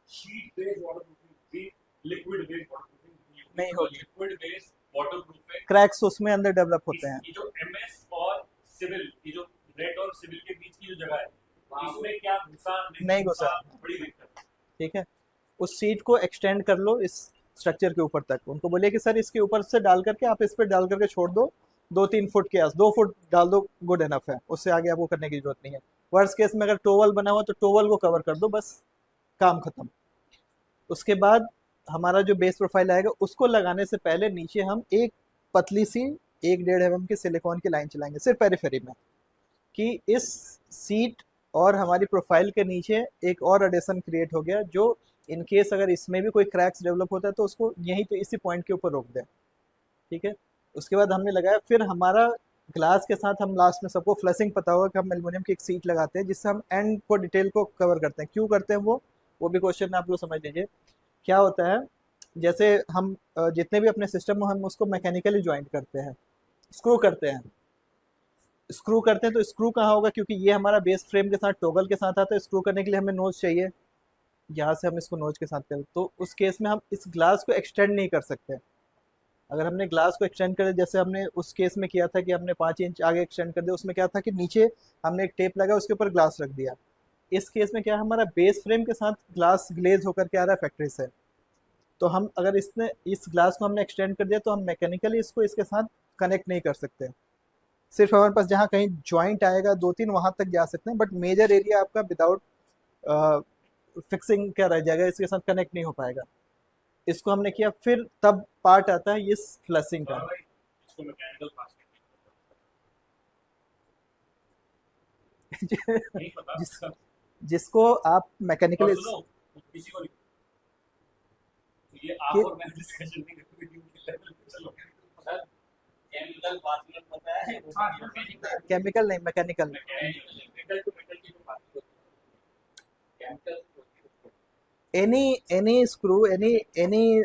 शीट बेस्ड वाटरप्रूफिंग भी, लिक्विड बेस्ड वाटरप्रूफिंग नहीं होगी, लिक्विड बेस्ड वाटरप्रूफिंग क्रैक्स उसमें अंदर डेवलप होते हैं। ये जो एमएस और सिविल, ये जो रेड और सिविल के बीच की जो जगह है, इसमें क्या घुसा नहीं घुसा, बड़ी दिक्कत है। ठीक है। उस सीट को एक्सटेंड कर लो इस स्ट्रक्चर के ऊपर तक, उनको बोलिए कि सर इसके ऊपर से डाल करके आप इस पर डाल करके छोड़ दो, 2-3 फुट के आस 2 फुट डाल दो, गुड एनफ है, उससे आगे आपको करने की जरूरत नहीं है। वर्स्ट केस में अगर टोवल बना हुआ तो टोवल को कवर कर दो, बस काम खत्म। उसके बाद हमारा जो बेस प्रोफाइल आएगा उसको लगाने से पहले नीचे हम एक पतली सी 1-1.5 mm की सिलिकॉन की लाइन चलाएंगे सिर्फ पेरिफेरी में, कि इस सीट और हमारी प्रोफाइल के नीचे एक और एडिशन क्रिएट हो गया, जो इन केस अगर इसमें भी कोई क्रैक्स डेवलप होता है तो उसको यहीं पे इसी पॉइंट के ऊपर रोक दें, ठीक है। उसके बाद हमने लगाया, फिर हमारा ग्लास के साथ हम लास्ट में, सबको फ्लशिंग पता होगा कि हम एल्युमिनियम की एक सीट लगाते हैं जिससे हम एंड को डिटेल को कवर करते हैं। क्यों करते हैं वो भी क्वेश्चन आप लोग समझ लीजिए। क्या होता है, जैसे हम जितने भी अपने सिस्टम में हम उसको मैकेनिकली ज्वाइंट करते हैं, स्क्रू करते हैं, स्क्रू करते हैं तो स्क्रू कहाँ होगा, क्योंकि ये हमारा बेस फ्रेम के साथ टॉगल के साथ आता है, स्क्रू करने के लिए हमें नोज चाहिए, यहाँ से हम इसको नोज के साथ करें, तो उस केस में हम इस ग्लास को एक्सटेंड नहीं कर सकते। अगर हमने ग्लास को एक्सटेंड कर, जैसे हमने उस केस में किया था कि हमने 5 इंच आगे एक्सटेंड कर दिया, उसमें क्या था कि नीचे हमने एक टेप लगा उसके ऊपर ग्लास रख दिया। इस केस में क्या, हमारा बेस फ्रेम के साथ ग्लास ग्लेज होकर के आ रहा है फैक्ट्री से, तो हम अगर इस ग्लास को हमने एक्सटेंड कर दिया तो हम मैकेनिकली इसको इसके साथ कनेक्ट नहीं कर सकते। सिर्फ हमारे पास जहाँ कहीं ज्वाइंट आएगा 2-3 वहाँ तक जा सकते हैं, बट मेजर एरिया आपका विदाउट फिक्सिंग क्या रह जाएगा, इसके साथ कनेक्ट नहीं हो पाएगा। इसको हमने किया, फिर तब पार्ट आता है इस फ्लशिंग का। इसको मैकेनिकल पास नहीं पता जिसको आप मैकेनिकली, सुनो, किसी को नहीं, ये आप और मैं डिस्कशन नहीं करेंगे, चलो सर केमिकल बात में पता है, केमिकल नहीं, मैकेनिकल। मेटल टू मेटल की जो बात होती है, केमिकल एनी स्क्रू, एनी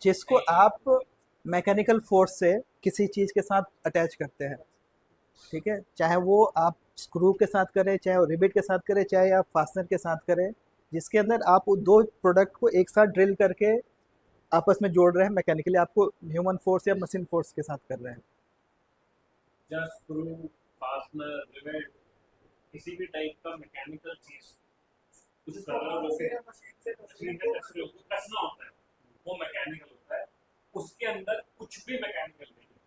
जिसको आप मैकेनिकल फोर्स से किसी चीज़ के साथ अटैच करते हैं, ठीक है, चाहे वो आप स्क्रू के साथ करें, चाहे वो रिबिट के साथ करें, चाहे आप फास्टनर के साथ करें, जिसके अंदर आप वो दो प्रोडक्ट को एक साथ ड्रिल करके आपस में जोड़ रहे हैं मैकेनिकली, आपको ह्यूमन फोर्स या मशीन फोर्स के साथ कर रहे हैं। जस्ट स्क्रू, फास्टनर, रिवेट, किसी भी टाइप का मैकेनिकल चीज कुछ सर्वर से मशीन का कसना होता है, वो मैकेनिकल होता है। उसके अंदर कुछ भी मैकेनिकल नहीं है,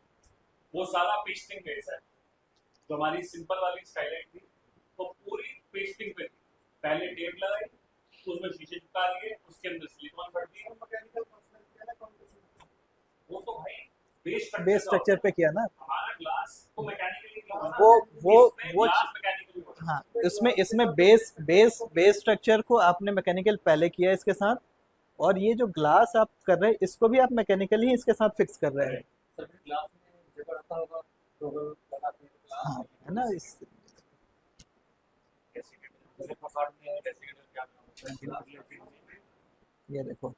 वो सारा पेस्टिंग बेस है। जो हमारी सिंपल वाली स्काईलाइट थी वो पूरी पेस्टिंग पे थी। पहले टेप लगाई, उसमें शीशे चिपका दिए, उसके अंदर सिलिकॉन भर दिया। वो तो भाई बेस स्ट्रक्चर पे किया ना। हमारा ग्लास तो मैकेनिकली वो ग्लास मैकेनिकली होता है। हाँ, इसमें बेस स्ट्रक्चर को आपने मैकेनिकल पहले किया इसके साथ, और ये जो ग्लास आप कर रहे हैं इसको भी आप मैकेनिकली इसके साथ फिक्स कर रहे हैं। सर फिर ग्लास में जब आता होगा तो लगाते हैं ग्लास हाँ, है ना। इस जैसे पसार में जैसे क्या नाम है ये देखो,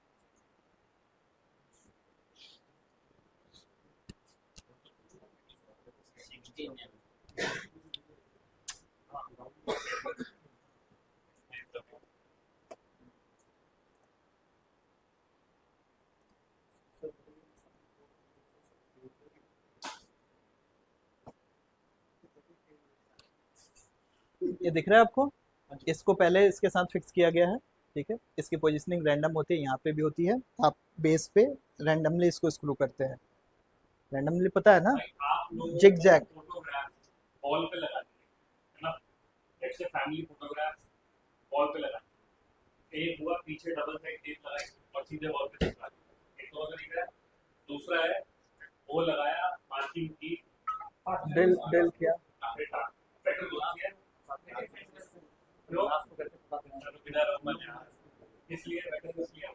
ये दिख रहा है आपको। इसको पहले इसके साथ फिक्स किया गया है, ठीक है। इसकी पोजीशनिंग रैंडम होती है, यहाँ पे भी होती है। आप बेस पे रैंडमली इसको स्क्रू करते हैं, रैंडमली, पता है ना, आप लोगों जिग जैग। को फोटोग्राफ वॉल पे लगा दिए, है ना। Let's say family photograph wall पे लगा दिए। एक हुआ पीछे डबल साइड टेप लगाई और सीधे वॉल पे चिपका दिया। एक तो तरीका है। दूसरा है वो लगाया, मार्किंग की, ड्रिल किया। बेटर ग्लास है बिना रमन इसलिए बेटर इसलिए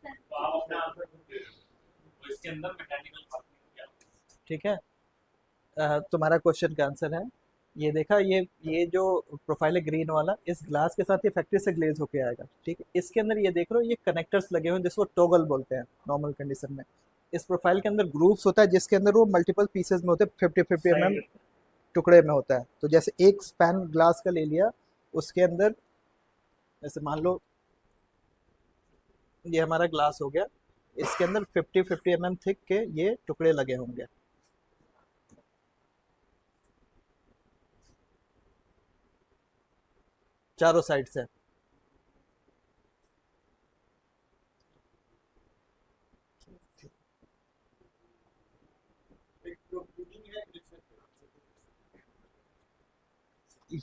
तो आप अपने आंसर तो इसके अंदर मैकेनिकल फर्क नहीं किया। ठीक है, तुम्हारा क्वेश्चन का आंसर है, ये देखा, ये जो प्रोफाइल है ग्रीन वाला, इस ग्लास के साथ ये फैक्ट्री से ग्लेज होके आएगा, ठीक है। इसके अंदर ये देख रहे हो, ये कनेक्टर्स लगे हुए हैं जिसको टॉगल बोलते हैं नॉर्मल कंडीशन में। इस प्रोफाइल के अंदर ग्रूव्स होता है जिसके अंदर वो मल्टीपल पीसेज में होते हैं, 50-50 mm टुकड़े में होता है। तो जैसे एक स्पैन ग्लास का ले लिया, उसके अंदर जैसे मान लो ये हमारा ग्लास हो गया, इसके अंदर 50-50 mm थिक के ये टुकड़े लगे होंगे। चारों साइड से।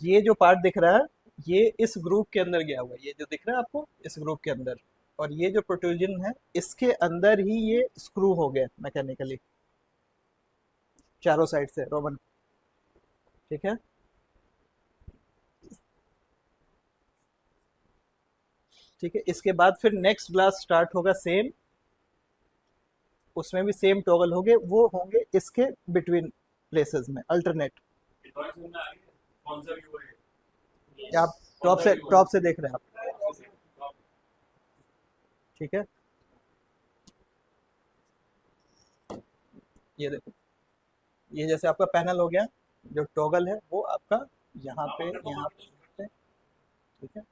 ये जो पार्ट दिख रहा है ये इस ग्रुप के अंदर गया हुआ है, ये जो दिख रहा है आपको इस ग्रुप के अंदर, और ये जो प्रोट्रूजन है इसके अंदर ही ये स्क्रू हो गया मैकेनिकली चारों साइड से, रोमन, ठीक है। ठीक है, इसके बाद फिर नेक्स्ट ग्लास स्टार्ट होगा सेम, उसमें भी सेम टॉगल होंगे, वो होंगे इसके बिटवीन प्लेसेस में अल्टरनेट। कौन सा व्यू है? आप टॉप से देख रहे हैं आप, ठीक है। ये देखो, ये जैसे आपका पैनल हो गया, जो टॉगल है वो आपका यहाँ पे ठीक है।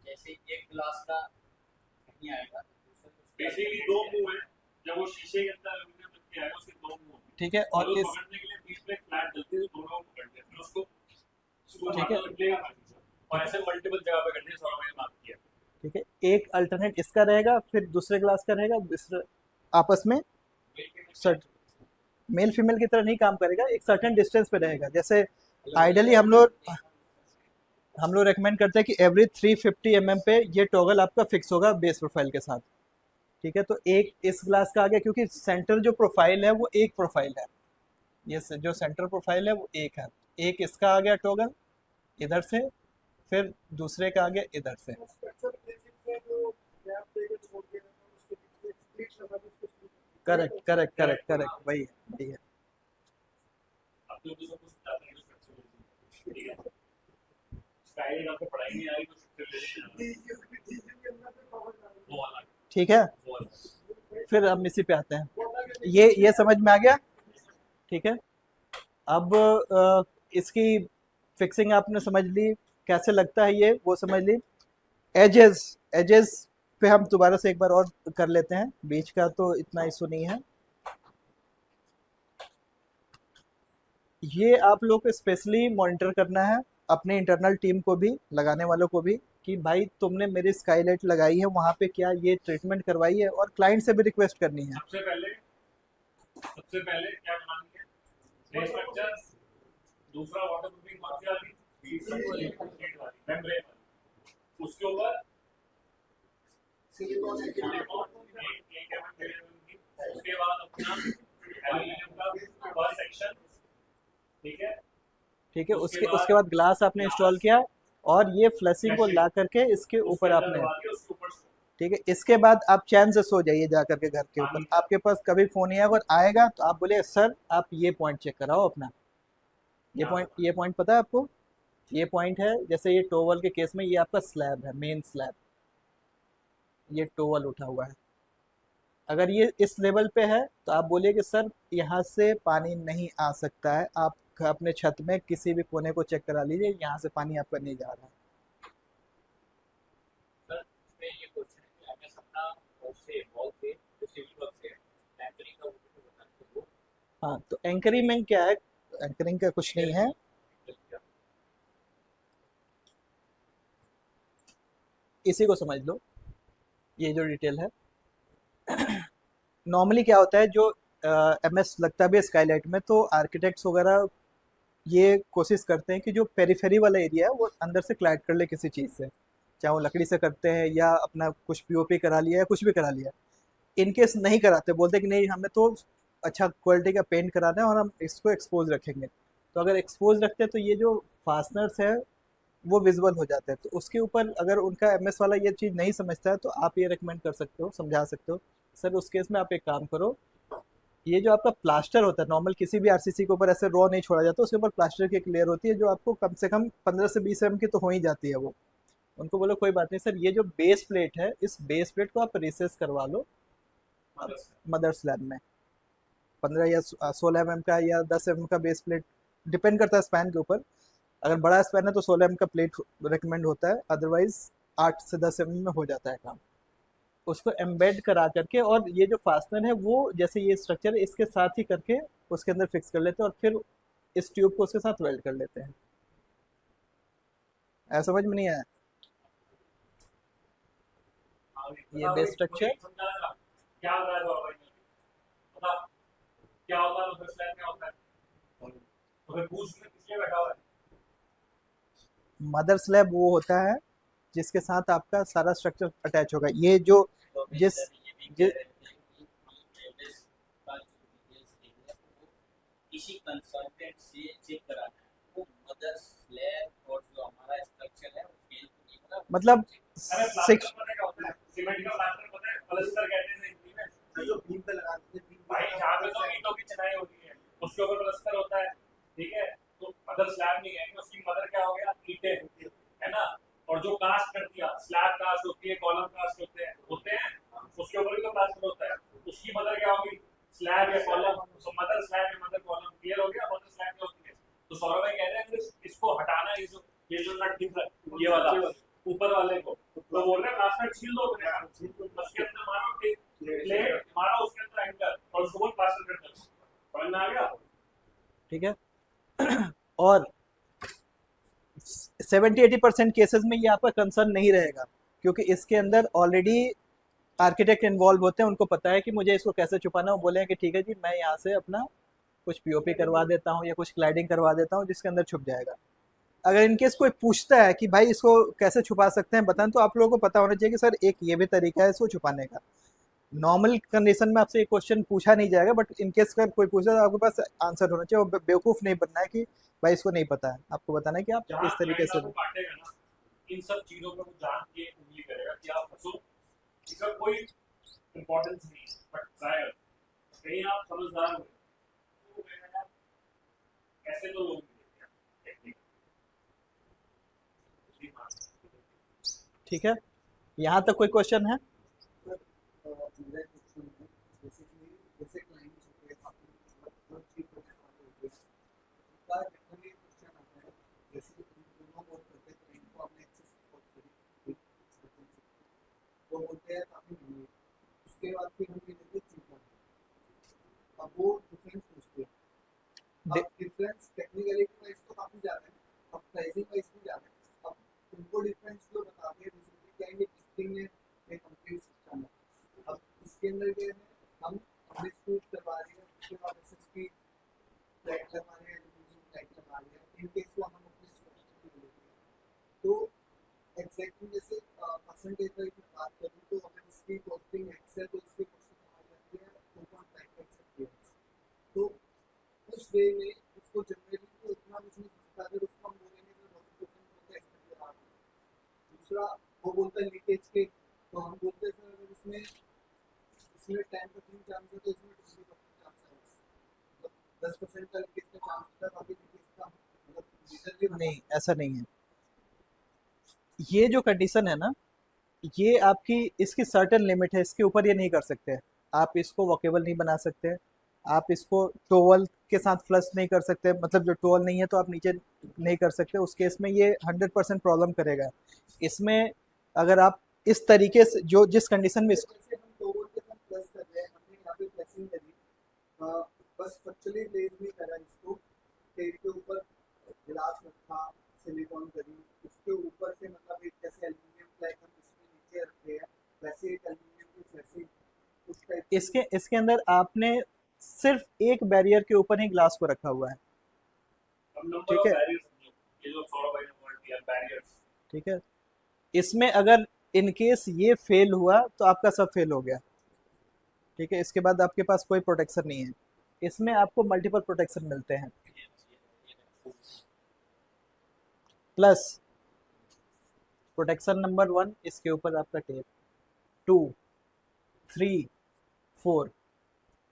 जैसे एक ग्लास का नहीं आएगा, बेसिकली दो मुंह है, जब वो शीशे के अंदर एल्यूमिनियम लग के आएगा उसके दो मुंह होंगे, ठीक है। और इस पकड़ने के लिए बीच में फ्लैट डलती है, दोनों को पकड़ते हैं, फिर उसको ठीक है, और ऐसे मल्टीपल जगह पे करते हैं, सौरभ ने बात किया, ठीक है। एक अल्टरनेट इसका रहेगा, फिर दूसरे ग्लास का रहेगा, दूसरे आपस में मेल फीमेल की तरह नहीं काम करेगा, एक सर्टेन डिस्टेंस पे रहेगा। जैसे आइडियली हम लोग रेकमेंड करते हैं कि एवरी 350 mm पे ये टॉगल आपका फिक्स होगा बेस प्रोफाइल के साथ, ठीक है। तो एक इस ग्लास का आ गया, क्योंकि सेंटर जो प्रोफाइल है वो एक प्रोफाइल है, ये जो सेंटर प्रोफाइल है वो एक है। एक इसका आ गया टॉगल इधर से, फिर दूसरे का आ गया इधर से। करेक्ट वही है। आप लोग तो सब कुछ बताते हैं स्ट्रक्चर, ठीक है। स्टाइल आपको पढ़ाई नहीं आ रही तो स्ट्रक्चर ले लेना, वो वाला, ठीक है। वो वाला। फिर हम इसी पे आते हैं, ये समझ में आ गया, ठीक है। अब इसकी फिक्सिंग आपने समझ ली, कैसे लगता है ये वो समझ ली। एजेस एजेस पे हम दोबारा से एक बार और कर लेते हैं, बीच का तो इतना इशू नहीं है। ये आप लोग को स्पेशली मॉनिटर करना है, अपने इंटरनल टीम को भी, लगाने वालों को भी, कि भाई तुमने मेरी स्काईलाइट लगाई है वहाँ पे क्या ये ट्रीटमेंट करवाई है, और क्लाइंट से भी रिक्वेस्ट करनी है। सबसे पहले क्या बनानी है, बेस स्ट्रक्चर, दूसरा वाटरप्रूफिंग कौन सी वाली, तीसरा शीट वाली मेम्ब्रेन वाली, उसके ऊपर सिलिकॉन एक उसके बाद अपना एल्यूमिनियम का फर्स्ट सेक्शन, ठीक है। ठीक है, उसके बाद ग्लास आपने इंस्टॉल किया, और ये फ्लशिंग को ला करके इसके ऊपर आपने, ठीक है। इसके बाद आप चैन से सो जाइए जा करके घर के ऊपर। आपके पास कभी फोन ही अगर आएगा तो आप बोले सर आप ये पॉइंट चेक कराओ अपना, ये पॉइंट पता है आपको, ये पॉइंट है, जैसे ये टोवल के केस में ये आपका स्लैब है, मेन स्लैब, ये टोवल उठा हुआ है। अगर ये इस लेवल पे है तो आप बोलिए कि सर यहाँ से पानी नहीं आ सकता है, आप अपने छत में किसी भी कोने को चेक करा लीजिए, यहाँ से पानी आपका नहीं जा रहा है। सर इसमें ये क्वेश्चन है कि हमें अपना उससे वॉल से जो सिविल वर्क से एंकरिंग का वो बताना है वो। हाँ, तो एंकरिंग में क्या है, एंकरिंग का कुछ नहीं है, इसी को समझ लो, ये जो डिटेल है। नॉर्मली क्या होता है, जो एमएस लगता भी है स्काईलाइट में, तो आर्किटेक्ट्स वगैरह ये कोशिश करते हैं कि जो पेरिफेरी वाला एरिया है वो अंदर से क्लैड कर ले किसी चीज़ से, चाहे वो लकड़ी से करते हैं या अपना कुछ पीओपी करा लिया या कुछ भी करा लिया। इनकेस नहीं कराते, बोलते कि नहीं हमें तो अच्छा क्वालिटी का पेंट कराना है और हम इसको एक्सपोज रखेंगे। तो अगर एक्सपोज रखते हैं तो ये जो फास्टनर्स है वो विजुअल हो जाते हैं, तो उसके ऊपर अगर उनका एमएस वाला ये चीज़ नहीं समझता है तो आप ये रिकमेंड कर सकते हो, समझा सकते हो, सर उस केस में आप एक काम करो, ये जो आपका प्लास्टर होता है, नॉर्मल किसी भी आरसीसी के ऊपर ऐसे रॉ नहीं छोड़ा जाता, उसके ऊपर प्लास्टर की एक लेयर होती है जो आपको कम से कम 15 से 20 एम की तो हो ही जाती है। वो उनको बोलो कोई बात नहीं सर, ये जो बेस प्लेट है इस बेस प्लेट को आप रिसेस करवा लो मदर स्लैब में, 15 या 16 एम का या 10 एम का बेस प्लेट, डिपेंड करता है स्पैन के ऊपर। अगर बड़ा स्पैन है तो 16 एम का प्लेट रिकमेंड होता है, अदरवाइज 8 से 10 एम में हो जाता है काम। उसको एम्बेड करा करके, और ये जो फास्टनर है वो जैसे ये स्ट्रक्चर है इसके साथ ही करके उसके अंदर फिक्स कर लेते हैं, और फिर इस ट्यूब को उसके साथ वेल्ड कर लेते हैं। ऐसा समझ में नहीं आया, ये बेस स्ट्रक्चर क्या होता है, बता क्या होता है, उधर स्लैब क्या होता है, उधर पूछ में किसलिए बैठा हुआ है। मदर स्लैब वो होता है जिसके साथ आपका सारा स्ट्रक्चर अटैच होगा। ये जो जिस किसी कंसल्टेंट से चेक कराना है, वो मदर स्लैब और जो हमारा स्ट्रक्चर है वो फेल तो नहीं होगा, मतलब अरे प्लास्टर पता क्या होता है, सीमेंट का प्लास्टर पता है, प्लास्टर कहते हैं हिंदी में, जो बीम पे लगा देते हैं, भाई जहाँ पे तो ईंटों की चिनाई होती है उसके ऊपर प्लास्टर होता है, ठीक है। तो मदर स्लैब नहीं है, उसकी मदर क्या हो गया, ईंटें, है ना। और जो कास्ट कर दिया, स्लैब कास्ट होती है, कॉलम कास्ट होते हैं उसके ऊपर भी तो प्लास्टर होता है, उसकी मदर क्या होगी, स्लैब या कॉलम। तो मदर स्लैब या मदर कॉलम, क्लियर हो गया। मदर स्लैब क्या होती है, तो सौरभ भाई कह रहे हैं कि इसको हटाना है, ये जो नट दिख रहा है ये वाला ऊपर वाले को, तो बोल रहे हैं प्लास्टर छील दो, उसके अंदर मारो प्लेट मारो, उसके अंदर एंकर और उसको प्लास्टर कर दो, समझ में आ गया। ठीक है। और 70-80% केसेस में ये आपका कंसर्न नहीं रहेगा, क्योंकि इसके अंदर ऑलरेडी आर्किटेक्ट इन्वॉल्व होते हैं, उनको पता है कि मुझे इसको कैसे छुपाना है। वो बोले कि ठीक है जी मैं यहाँ से अपना कुछ पीओपी करवा देता हूँ या कुछ क्लाइडिंग करवा देता हूँ जिसके अंदर छुप जाएगा। अगर इनकेस कोई पूछता है कि भाई इसको कैसे छुपा सकते हैं बताएं, तो आप लोगों को पता होना चाहिए कि सर एक ये भी तरीका है इसको छुपाने का। नॉर्मल कंडीशन में आपसे ये क्वेश्चन पूछा नहीं जाएगा, बट इनकेस अगर कोई पूछा तो आपके पास आंसर होना चाहिए। वो बेवकूफ़ नहीं बनना है कि भाई इसको नहीं पता है, आपको बताना है कि आप इस तरीके से काटेगा ना, इन सब चीजों को जान के उंगली करेगा कि आप फंसो, इसका कोई इंपॉर्टेंस नहीं, बट ट्राई कहीं आप समझदार हो ऐसे तो लोग ठीक है। यहाँ तक कोई क्वेश्चन है? बार जनरली क्वेश्चन आता है, जैसे तुम दोनों बोल करते हैं क्लाइंट को हमने एक्सेस सपोर्ट करी, वो बोलते हैं काफी नहीं है, उसके बाद फिर हम ये देते चीज़, अब वो डिफरेंस पूछते हैं, अब डिफरेंस टेक्निकली वाइज तो काफी ज्यादा है, अब प्राइसिंग वाइज भी ज्यादा है, अब तुमको डिफरेंस जो बताते हैं बेसिकली क्या है, टेस्टिंग है, एक कंप्लीट सिस्टम है, अब इसके अंदर क्या है, हम हमने शूट करवा रहे हैं, उसके बाद एसएसपी लाइट लगा रहे हैं, लाइट लगा रहे हैं, इन केस में हम अपने सिस्टम की लेते हैं, तो एग्जैक्टली जैसे परसेंटेज वाइज में बात करूँ तो अगर इसकी कॉस्टिंग एक्सेल तो इसकी कॉस्टिंग आ जाती है 2.5 तो उस वे में उसको जनरली तो इतना कुछ नहीं समझता, अगर उसको हम बोलेंगे तो 10% होता है इसमें आ रहा है, दूसरा वो बोलता है लीकेज के, तो हम बोलते हैं सर अगर इसमें 10% चांस है तो इसमें 20% चांस है, मतलब 10% का लीकेज का चांस होता है, बाकी लीकेज का मतलब रीजन भी नहीं, ऐसा नहीं है। ये जो कंडीशन है ना, ये आपकी इसकी सर्टेन लिमिट है, इसके ऊपर ये नहीं कर सकते। आप इसको वॉकेबल नहीं बना सकते, आप इसको टोवल के साथ फ्लश नहीं कर सकते, मतलब जो टोवल नहीं है तो आप नीचे नहीं कर सकते, उस केस में ये 100% प्रॉब्लम करेगा। इसमें अगर आप इस तरीके से जो जिस कंडीशन में जैसे हम टोवर के साथ प्लस कर रहे हैं, हमने यहाँ पे प्लसिंग करी, बस स्ट्रक्चरली बेस नहीं करा इसको, टेप के ऊपर गिलास रखा, सिलिकॉन करी, उसके ऊपर से मतलब एक जैसे एल्यूमिनियम प्लेट हम इसमें नीचे रखते हैं, वैसे एक एल्यूमिनियम की फ्लैशिंग उस टाइप से इसके अंदर आपने सिर्फ एक बैरियर के ऊपर ही ग्लास को रखा हुआ है। अब नंबर ठीक ऑफ है, बैरियर्स समझो, ये जो सौरभ भाई ने वर्ड दिया बैरियर्स, ठीक है। इसमें अगर इन केस ये फेल हुआ तो आपका सब फेल हो गया, ठीक है। इसके बाद आपके पास कोई प्रोटेक्शन नहीं है, इसमें आपको मल्टीपल प्रोटेक्शन मिलते हैं। प्लस प्रोटेक्शन नंबर 1 इसके ऊपर आपका टेप, 2, 3, 4।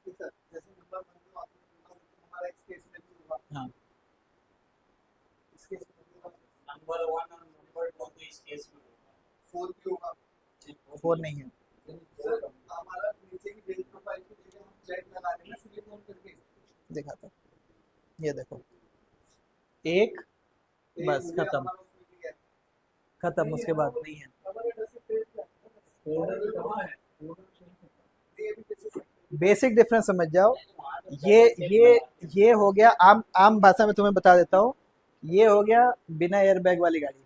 सर जैसे नंबर 1 जो आपने बोला वो हमारा इस केस में भी हुआ, हाँ, इस केस में भी हुआ, नंबर 1 और नंबर 2 तो इस केस में होगा, 4 भी होगा, 4 नहीं है। सर हमारा नीचे की बेस प्रोफाइल की जगह हम प्लेट लगा रहे हैं ना सिलिकॉन करके, दिखाता हूँ, ये देखो, एक, ये बस हो गया खत्म, हमारा उसमें भी है, खत्म, उसके बाद नहीं है। हमारे इधर से प्लेट है, ऑर्डर कहाँ है, ये भी कैसे सकते बेसिक डिफरेंस समझ जाओ। ये ये ये हो गया, आम भाषा में तुम्हें बता देता हूँ, ये हो गया बिना एयरबैग वाली गाड़ी।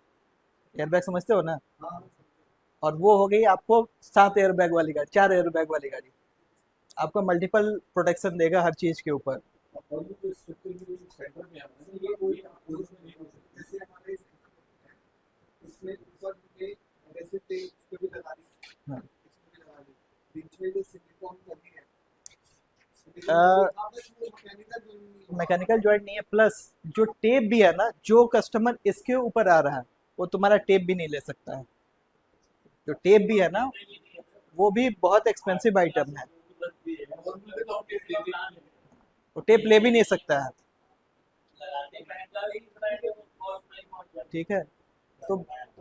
एयरबैग समझते हो ना? हैं, हाँ और वो हो गई आपको 7 एयरबैग वाली गाड़ी, 4 एयरबैग वाली गाड़ी। आपको मल्टीपल प्रोटेक्शन देगा हर चीज़ के ऊपर। और ये जो स्ट्रक्चर के सेंटर में है ना, ये कोई पोजीशन नहीं हो सकती, जैसे हमारे इसमें ऊपर में एडहेसिव टेप इसको भी लगा दी, हाँ। इसको भी लगा दी, बीच में जो सिलिकॉन लगी है, मैकेनिकल जॉइंट नहीं है, प्लस जो टेप भी है ना, जो कस्टमर इसके ऊपर आ रहा है वो तुम्हारा टेप भी नहीं ले सकता है। जो टेप भी है ना, वो भी बहुत एक्सपेंसिव आइटम है, वो टेप ले भी नहीं सकता है, ठीक है।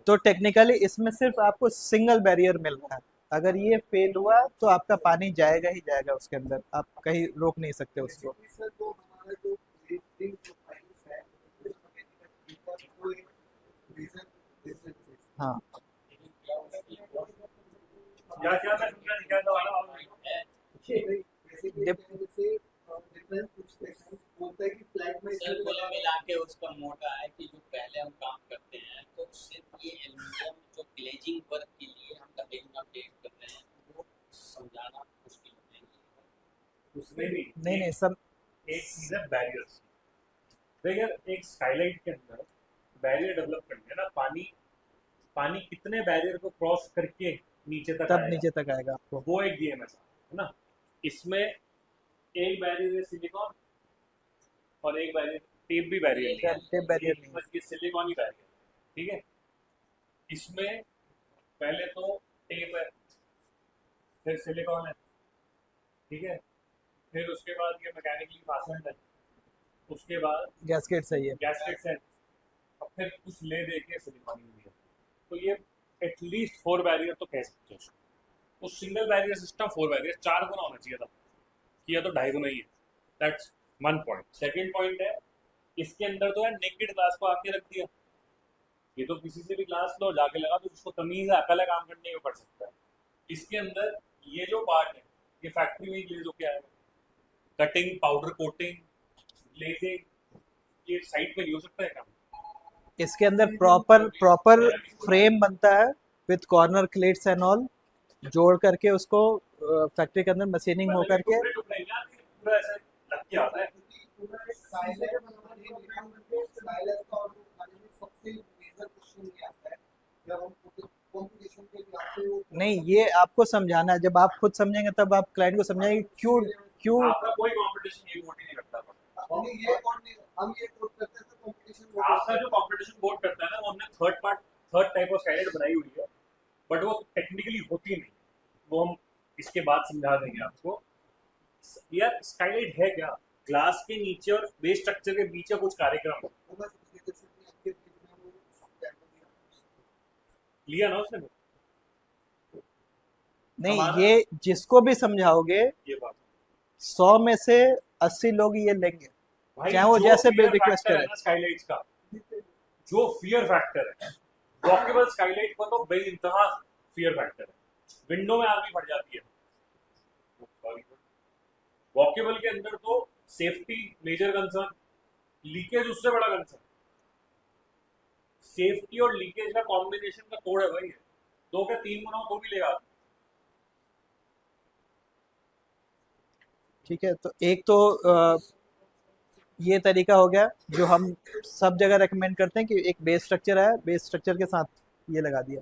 तो टेक्निकली इसमें सिर्फ आपको सिंगल बैरियर मिल रहा है। अगर ये फेल हुआ तो आपका पानी जाएगा ही जाएगा उसके अंदर, आप कहीं रोक नहीं सकते उसको। सर तो हमारा जो रेटिंग प्रोफाइल्स है वो मैकेनिकल को एक रीजन डिफरेंस है, हाँ, क्या क्या मैं समझा नहीं क्या था बेसिकली जैसे डिफरेंस पूछते हैं, बोलता है कि फ्लैट में सर कुल मिला के उसका मोटा है कि जो पहले हम काम करते हैं तो सिर्फ ये एल्यूमिनियम जो ग्लेजिंग वर्क के लिए हम दहेज अपडेट कर रहे हैं वो समझाना मुश्किल नहीं है। उसमें भी नहीं सब एक चीज है बैरियर्स। देख यार, एक स्काईलाइट के अंदर बैरियर डेवलप करने ना, पानी कितने बैरियर को क्रॉस करके नीचे तक तब आएगा, नीचे तक आएगा आपको। वो एक गेम है ना। इसमें एक बैरियर है सिलिकॉन और एक बैरियर टेप भी बैरियर है, टेप बैरियर नहीं है। बस ये सिलिकॉन ही बैरियर, ठीक है। इसमें पहले तो टेप है, फिर सिलिकॉन है, ठीक है, फिर उसके बाद ये मैकेनिकली फास्टेंड है, उसके बाद गैसकेट सही है। गैस्केट्स है, और फिर कुछ ले दे के सिलिकॉन भी है। तो ये एटलीस्ट 4 बैरियर तो कह सकते हो। उस सिंगल बैरियर सिस्टम 4 बैरियर 4 गुना होना चाहिए था, किया तो 2.5 गुना ही है। That's one point. Second point है इसके अंदर तो यार नेकेड ग्लास को आके रख दिया, ये तो किसी से भी ग्लास लो जाके लगा तो जिसको तमीज है अकल है काम करने को कर सकता है। इसके अंदर ये जो पार्ट है ये फैक्ट्री में ग्लेज होके आएगा, कटिंग पाउडर कोटिंग ग्लेजिंग ये साइड पे नहीं हो सकता है काम। इसके अंदर प्रॉपर फ्रेम बनता है विथ कॉर्नर क्लेट्स एंड ऑल, जोड़ करके उसको फैक्ट्री के अंदर मशीनिंग हो करके टुकड़े नहीं आते, पूरा ऐसे लग के आता है। स्टाइलस का और सबसे मेजर क्वेश्चन ये आता है जब हम कंपटीशन के लिए आते हो। नहीं, ये आपको समझाना है, जब आप खुद समझेंगे तब आप क्लाइंट को समझाएंगे क्यों क्यों आपका कोई कंपटीशन ये कोट ही नहीं करता। हम ये कोड करते हैं तो कंपटीशन आपका जो कंपटीशन बोर्ड करता है ना वो हमने थर्ड टाइप ऑफ स्टाइलेट बनाई हुई है, बट वो टेक्निकली होती नहीं, वो हम इसके बाद समझा देंगे आपको। यार स्टाइलेट है क्या, ग्लास के नीचे और बेस स्ट्रक्चर के बीच का कुछ कार्यक्रम लिया ना उसने। नहीं, हमारा- ये जिसको भी समझाओगे ये बात 100 में से 80 लोग ये लेंगे, भाई चाहे वो जो जैसे fear रिक्वेस्ट factor करे। है ना स्काईलाइट्स का, जो फियर फैक्टर है वॉकेबल स्काईलाइट को तो बेइंतहा फियर फैक्टर है, विंडो में आदमी फट जाती है। वॉकेबल के अंदर तो सेफ्टी मेजर कंसर्न, लीकेज उससे बड़ा कंसर्न। सेफ्टी और लीकेज का कॉम्बिनेशन का कोड है भाई, दो के तीन बनाओ तो भी लेगा। ठीक है, तो एक तो ये तरीका हो गया जो हम सब जगह रेकमेंड करते हैं कि एक बेस स्ट्रक्चर है, बेस स्ट्रक्चर के साथ ये लगा दिया।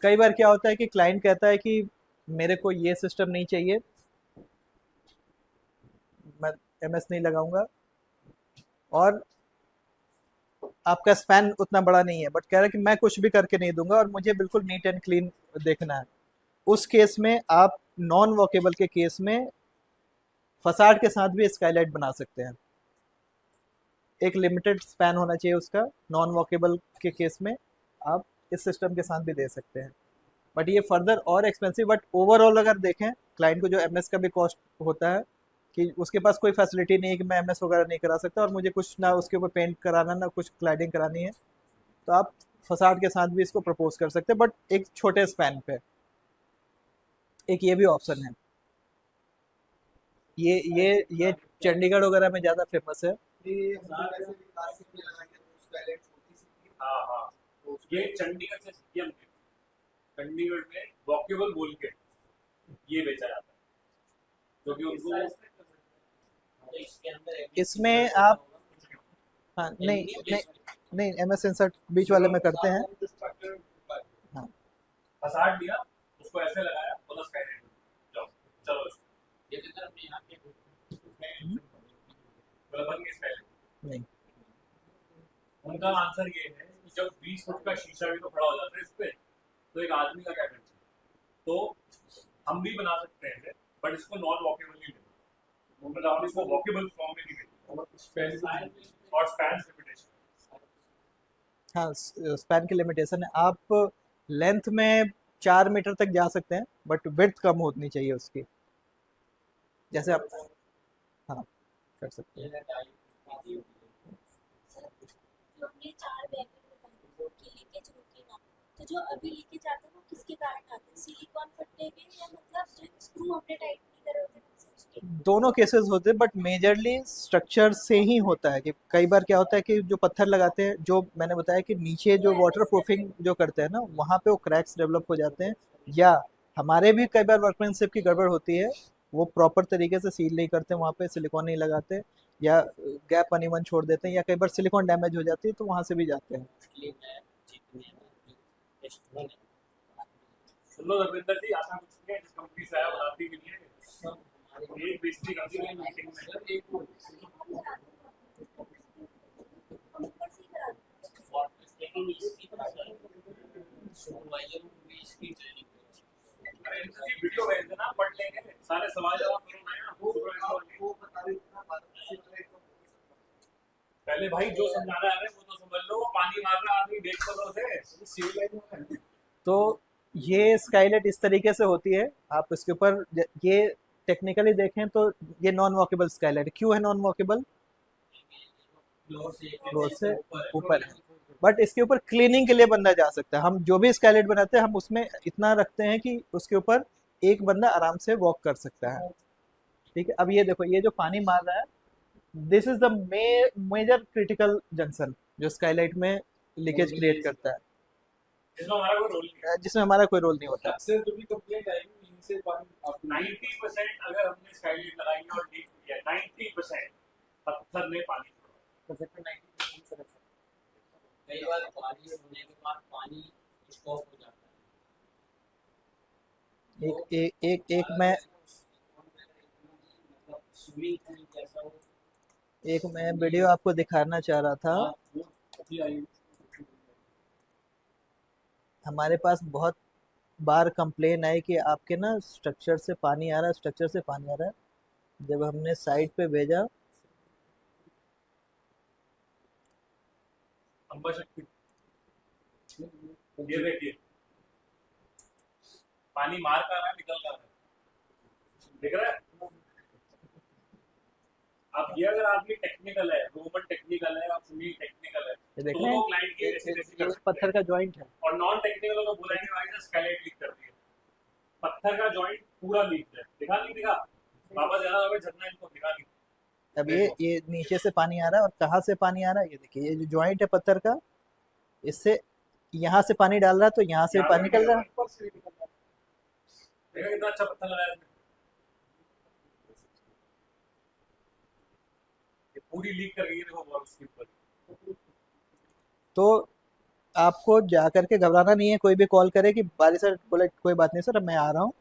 कई बार क्या होता है कि क्लाइंट कहता है कि मेरे को ये सिस्टम नहीं चाहिए, मैं एमएस नहीं लगाऊंगा, और आपका स्पैन उतना बड़ा नहीं है, बट कह रहा है कि मैं कुछ भी करके नहीं दूंगा और मुझे बिल्कुल नीट एंड क्लीन देखना है। उस केस में आप नॉन वॉकेबल के केस में फसाड के साथ भी स्काईलाइट बना सकते हैं। एक लिमिटेड स्पैन होना चाहिए उसका, नॉन वॉकेबल के केस में आप इस सिस्टम के साथ भी दे सकते हैं, बट ये फर्दर और एक्सपेंसिव। बट ओवरऑल अगर देखें क्लाइंट को जो एमएस का भी कॉस्ट होता है कि उसके पास कोई फैसिलिटी नहीं है कि मैं एमएस वगैरह नहीं करा सकता और मुझे कुछ ना उसके ऊपर पेंट कराना ना कुछ क्लाइडिंग करानी है, तो आप फसाड के साथ भी इसको प्रपोज कर सकते हैं, बट एक छोटे स्पैन पे। एक ये भी ऑप्शन है, ये चंडीगढ़ वगैरह में ज़्यादा फेमस है। हाँ हाँ, ये चंडीगढ़ से सीखी हमने, चंडीगढ़ में वॉकेबल बोल के ये बेचा जाता है, क्योंकि उनको इसमें आप हाँ नहीं एमएस इंसर्ट बीच वाले में करते हैं। हाँ, फसाड दिया उसको ऐसे लगाया, बोला स्काईलाइट जाओ चलो ये तो सर अपने यहाँ पे बोला बन गई स्काईलाइट। नहीं, उनका आंसर ये है कि जब 20 फुट का शीशा भी तो खड़ा हो जाता है इस पे, तो एक आदमी का क्या करना, तो हम भी बना सकते हैं बट इसको नॉन वॉकेबल नहीं लेना, मतलब हम इसको वॉकेबल फॉर्म में नहीं लेना, और स्पैन लिमिटेशन। हाँ स्पैन की लिमिटेशन है, आप लेंथ में 4 मीटर तक जा सकते हैं बट विड्थ कम होनी चाहिए उसकी, जैसे आप हाँ कर सकते हैं। जो हमने 4 बैगर बताए कि लीकेज रुकेगा, तो जो अभी लीकेज आता है वो किसके कारण आता है, सिलिकॉन फटने के या मतलब जो स्क्रू हमने टाइट नहीं करे होते उसके? दोनों केसेस होते हैं, बट मेजरली स्ट्रक्चर से ही होता है। कि कई बार क्या होता है कि जो पत्थर लगाते हैं, जो मैंने बताया कि नीचे जो वाटर प्रूफिंग जो करते हैं ना, वहाँ पे वो क्रैक्स डेवलप हो जाते हैं, या हमारे भी कई बार वर्कमैनशिप की गड़बड़ होती है, वो प्रॉपर तरीके से सील नहीं करते, वहाँ पे सिलिकॉन नहीं लगाते, या गैप अनइवन छोड़ देते हैं, या कई बार सिलिकॉन डैमेज हो जाती है तो वहाँ से भी जाते हैं। सुन लो धर्मेंद्र जी, ऐसा कुछ नहीं है, जिस कंपनी से आया बनाती के लिए एक बेइज्जती करती है मीटिंग में। ऊपर से ही करा दो। अरे इनकी वीडियो भेज देना, पढ़ लेंगे, सारे सवाल जवाब करो ना। वो बता रहे थे ना, पहले भाई जो समझाना है वो तो समझ लो, पानी मार रहा आदमी देख तो उसे। तो ये स्काईलाइट इस तरीके से होती है, आप इसके ऊपर ये टेक्निकली देखें तो ये नॉन वॉकेबल स्काईलाइट। क्यों है नॉन वॉकेबल? फ्लोर से फ्लोर से ऊपर ऊपर है, बट इसके ऊपर क्लीनिंग के लिए बंदा जा सकता है। हम जो भी स्काईलाइट बनाते हैं हम उसमें इतना रखते हैं कि उसके ऊपर एक बंदा आराम से वॉक कर सकता है। ठीक है, अब ये देखो, ये जो पानी मार रहा है, this is the major critical junction जो स्काईलाइट में लीकेज क्रिएट करता है, इसमें हमारा कोई रोल नहीं है। जिसमें हमारा कोई रोल नहीं होता। अक्सर जो भी कंप्लेंट आएगी इनसे पानी आपको 90% अगर हमने स्काईलाइट लगाई है और लीक किया 90% पत्थर ने पानी छोड़ा। कई बार बारिश होने के बाद पानी स्टॉप हो जाता है। एक मैं मतलब स्विमिंग पूल जैसा हो। वीडियो आपको दिखाना चाह रहा था। वो अभी आई हमारे पास बहुत बार कंप्लेन आई कि आपके ना स्ट्रक्चर से पानी आ रहा है, स्ट्रक्चर से पानी आ रहा है। जब हमने साइट पे भेजा, अम्बा शक्ति ये देखिए पानी मार का रहा है, निकल का रहा है, दिख रहा है। अब ये अगर आदमी टेक्निकल है, रोमन टेक्निकल है और सुनील टेक्निकल है, ये देख तो रहे वो हैं, क्लाइंट की ऐसी तैसी कर ये सकते पत्थर हैं। का जॉइंट है। और नॉन टेक्निकल को बोलेंगे भाई ने स्काईलाइट लीक कर दी है, पत्थर का जॉइंट पूरा लीक है, दिखा नहीं दिखा, वापस जाना होगा झरना, इनको दिखा नहीं। अब ये नीचे से पानी आ रहा है, और कहाँ से पानी आ रहा है ये देखिए, ये जो जॉइंट है पत्थर का, इससे यहाँ से पानी डाल रहा है तो यहाँ से पानी निकल रहा है। देखा कितना अच्छा पत्थर लगाया इसने, ये पूरी लीक कर गई है, देखो वॉल के ऊपर। तो आपको जा करके घबराना नहीं है, कोई भी कॉल करे कि बारिश सर, बोले कोई बात नहीं सर, मैं आ रहा हूँ।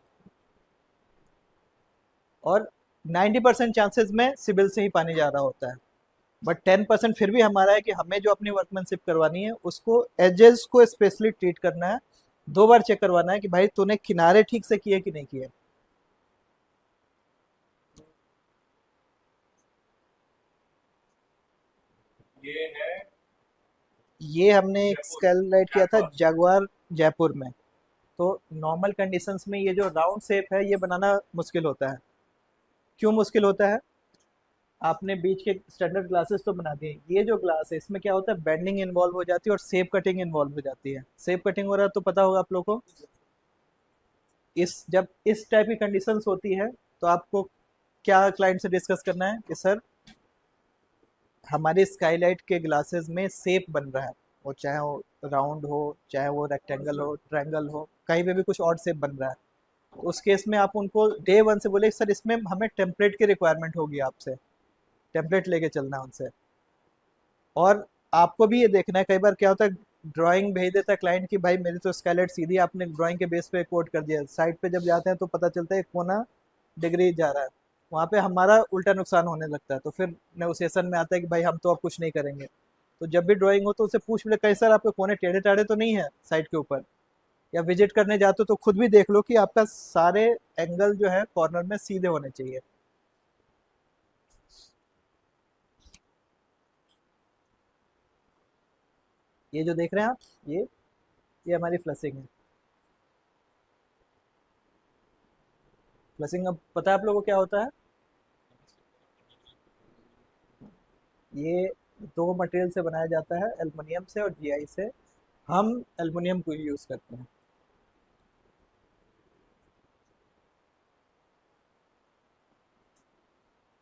और 90% चांसेस में सिविल से ही पानी जा रहा होता है, बट 10% फिर भी हमारा है कि हमें जो अपनी वर्कमैनशिप करवानी है उसको एजेस को स्पेशली ट्रीट करना है। 2 बार चेक करवाना है कि भाई तूने किनारे ठीक से किए कि नहीं किए। ये है ये हमने एक स्काईलाइट किया था जगुआर जयपुर में। तो नॉर्मल कंडीशंस में ये जो राउंड शेप है ये बनाना मुश्किल होता है। क्यों मुश्किल होता है? आपने बीच के स्टैंडर्ड ग्लासेस तो बना दिए, ये जो ग्लास है इसमें क्या होता है, बेंडिंग इन्वॉल्व हो जाती है और शेप कटिंग इन्वॉल्व हो जाती है। शेप कटिंग हो रहा है तो पता होगा आप लोगों को। जब इस टाइप की कंडीशंस होती है तो आपको क्या क्लाइंट से डिस्कस करना है कि सर हमारे स्काईलाइट के ग्लासेस में शेप बन रहा है, वो चाहे वो राउंड हो, चाहे वो रेक्टेंगल हो, ट्रायंगल हो, कहीं पे भी कुछ और शेप बन रहा है। तो उस केस में आप उनको डे 1 से बोले सर इसमें हमें टेम्पलेट की रिक्वायरमेंट होगी, आपसे टेम्पलेट लेके चलना है उनसे। और आपको भी ये देखना है, कई बार क्या होता है ड्राइंग भेज देता है क्लाइंट की भाई मेरी तो स्काईलाइट सीधी आपने ड्राइंग के बेस पे कोड कर दिया, साइट पे जब जाते हैं तो पता चलता है कोना डिग्री जा रहा है, वहाँ पे हमारा उल्टा नुकसान होने लगता है। तो फिर नेगोशिएशन में आता है कि भाई हम तो अब कुछ नहीं करेंगे। तो जब भी ड्राइंग हो तो उसे पूछ ले कहीं सर आपके कोने टेढ़े टाढ़े तो नहीं है साइट के ऊपर, या विजिट करने जाते हो तो खुद भी देख लो कि आपका सारे एंगल जो है कॉर्नर में सीधे होने चाहिए। ये जो देख रहे हैं आप, ये हमारी फ्लशिंग है। फ्लशिंग अब पता है आप लोगों को क्या होता है? ये 2 मटेरियल से बनाया जाता है, एल्युमिनियम से और जीआई से। हम एल्युमिनियम को यूज़ करते हैं।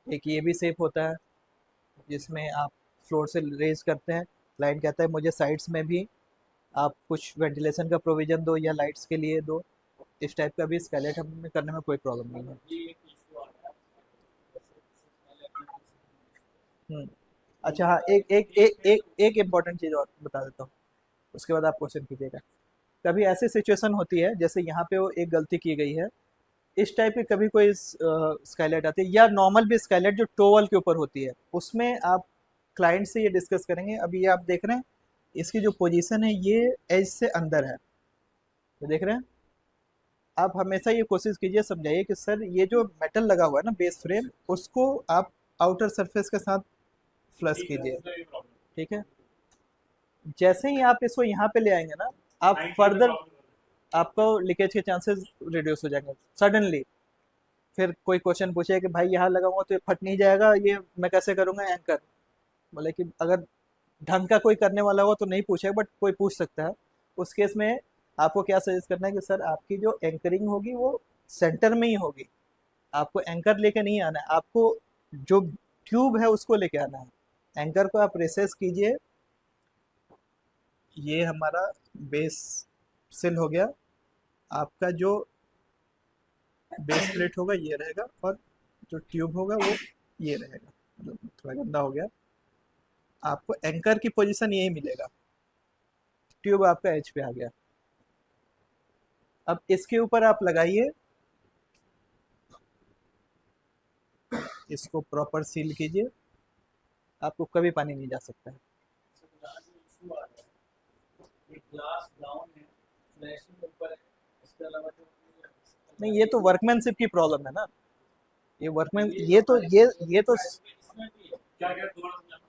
एक ये भी सेफ होता है जिसमें आप फ्लोर से रेज करते हैं, क्लाइंट कहता है मुझे साइड्स में भी आप कुछ वेंटिलेशन का प्रोविज़न दो या लाइट्स के लिए दो। इस टाइप का भी स्केलेट हमें करने में कोई प्रॉब्लम नहीं है। ये एक इशू आ रहा है। हम्म। अच्छा हाँ, एक इम्पॉर्टेंट चीज़ और बता देता हूँ, उसके बाद आप क्वेश्चन कीजिएगा। कभी ऐसी सिचुएशन होती है जैसे यहाँ पे वो एक गलती की गई है, इस टाइप की कभी कोई स्काईलाइट आती है या नॉर्मल भी स्काईलाइट जो टोवल के ऊपर होती है, उसमें आप क्लाइंट से ये डिस्कस करेंगे। अभी ये आप देख रहे हैं इसकी जो पोजीशन है ये एज से अंदर है, ये देख रहे हैं। आप हमेशा ये कोशिश कीजिए, समझाइए कि सर ये जो मेटल लगा हुआ है ना बेस फ्रेम, उसको आप आउटर सरफेस के साथ फ्लश कीजिए, ठीक है। जैसे ही आप इसको यहाँ पे ले आएंगे ना, आप फर्दर आपको लीकेज के चांसेस रिड्यूस हो जाएंगे सडनली। फिर कोई क्वेश्चन पूछे कि भाई यहाँ लगाऊंगा तो ये फट नहीं जाएगा, ये मैं कैसे करूँगा एंकर, बोले कि अगर ढंग का कोई करने वाला हो तो नहीं पूछेगा, बट कोई पूछ सकता है। उस केस में आपको क्या सजेस्ट करना है कि सर आपकी जो एंकरिंग होगी वो सेंटर में ही होगी, आपको एंकर लेके नहीं आना है, आपको जो ट्यूब है उसको लेके आना है। एंकर को आप रिसेस कीजिए, ये हमारा बेस सिल हो गया। आपका जो बेस प्लेट होगा ये रहेगा, और जो ट्यूब होगा वो ये रहेगा। मतलब थोड़ा गंदा हो गया। आपको एंकर की पोजीशन यही मिलेगा। ट्यूब आपका एच पे आ गया। अब इसके ऊपर आप लगाइए, इसको प्रॉपर सील कीजिए, आपको कभी पानी नहीं जा सकता है। ग्लास डाउन है, फ्लैशिंग ऊपर है, इसके अलावा जो नहीं, ये तो वर्कमैनशिप की प्रॉब्लम है ना। ये वर्कमैन, ये तो इसमें भी है। क्या क्या दोबारा समझाना?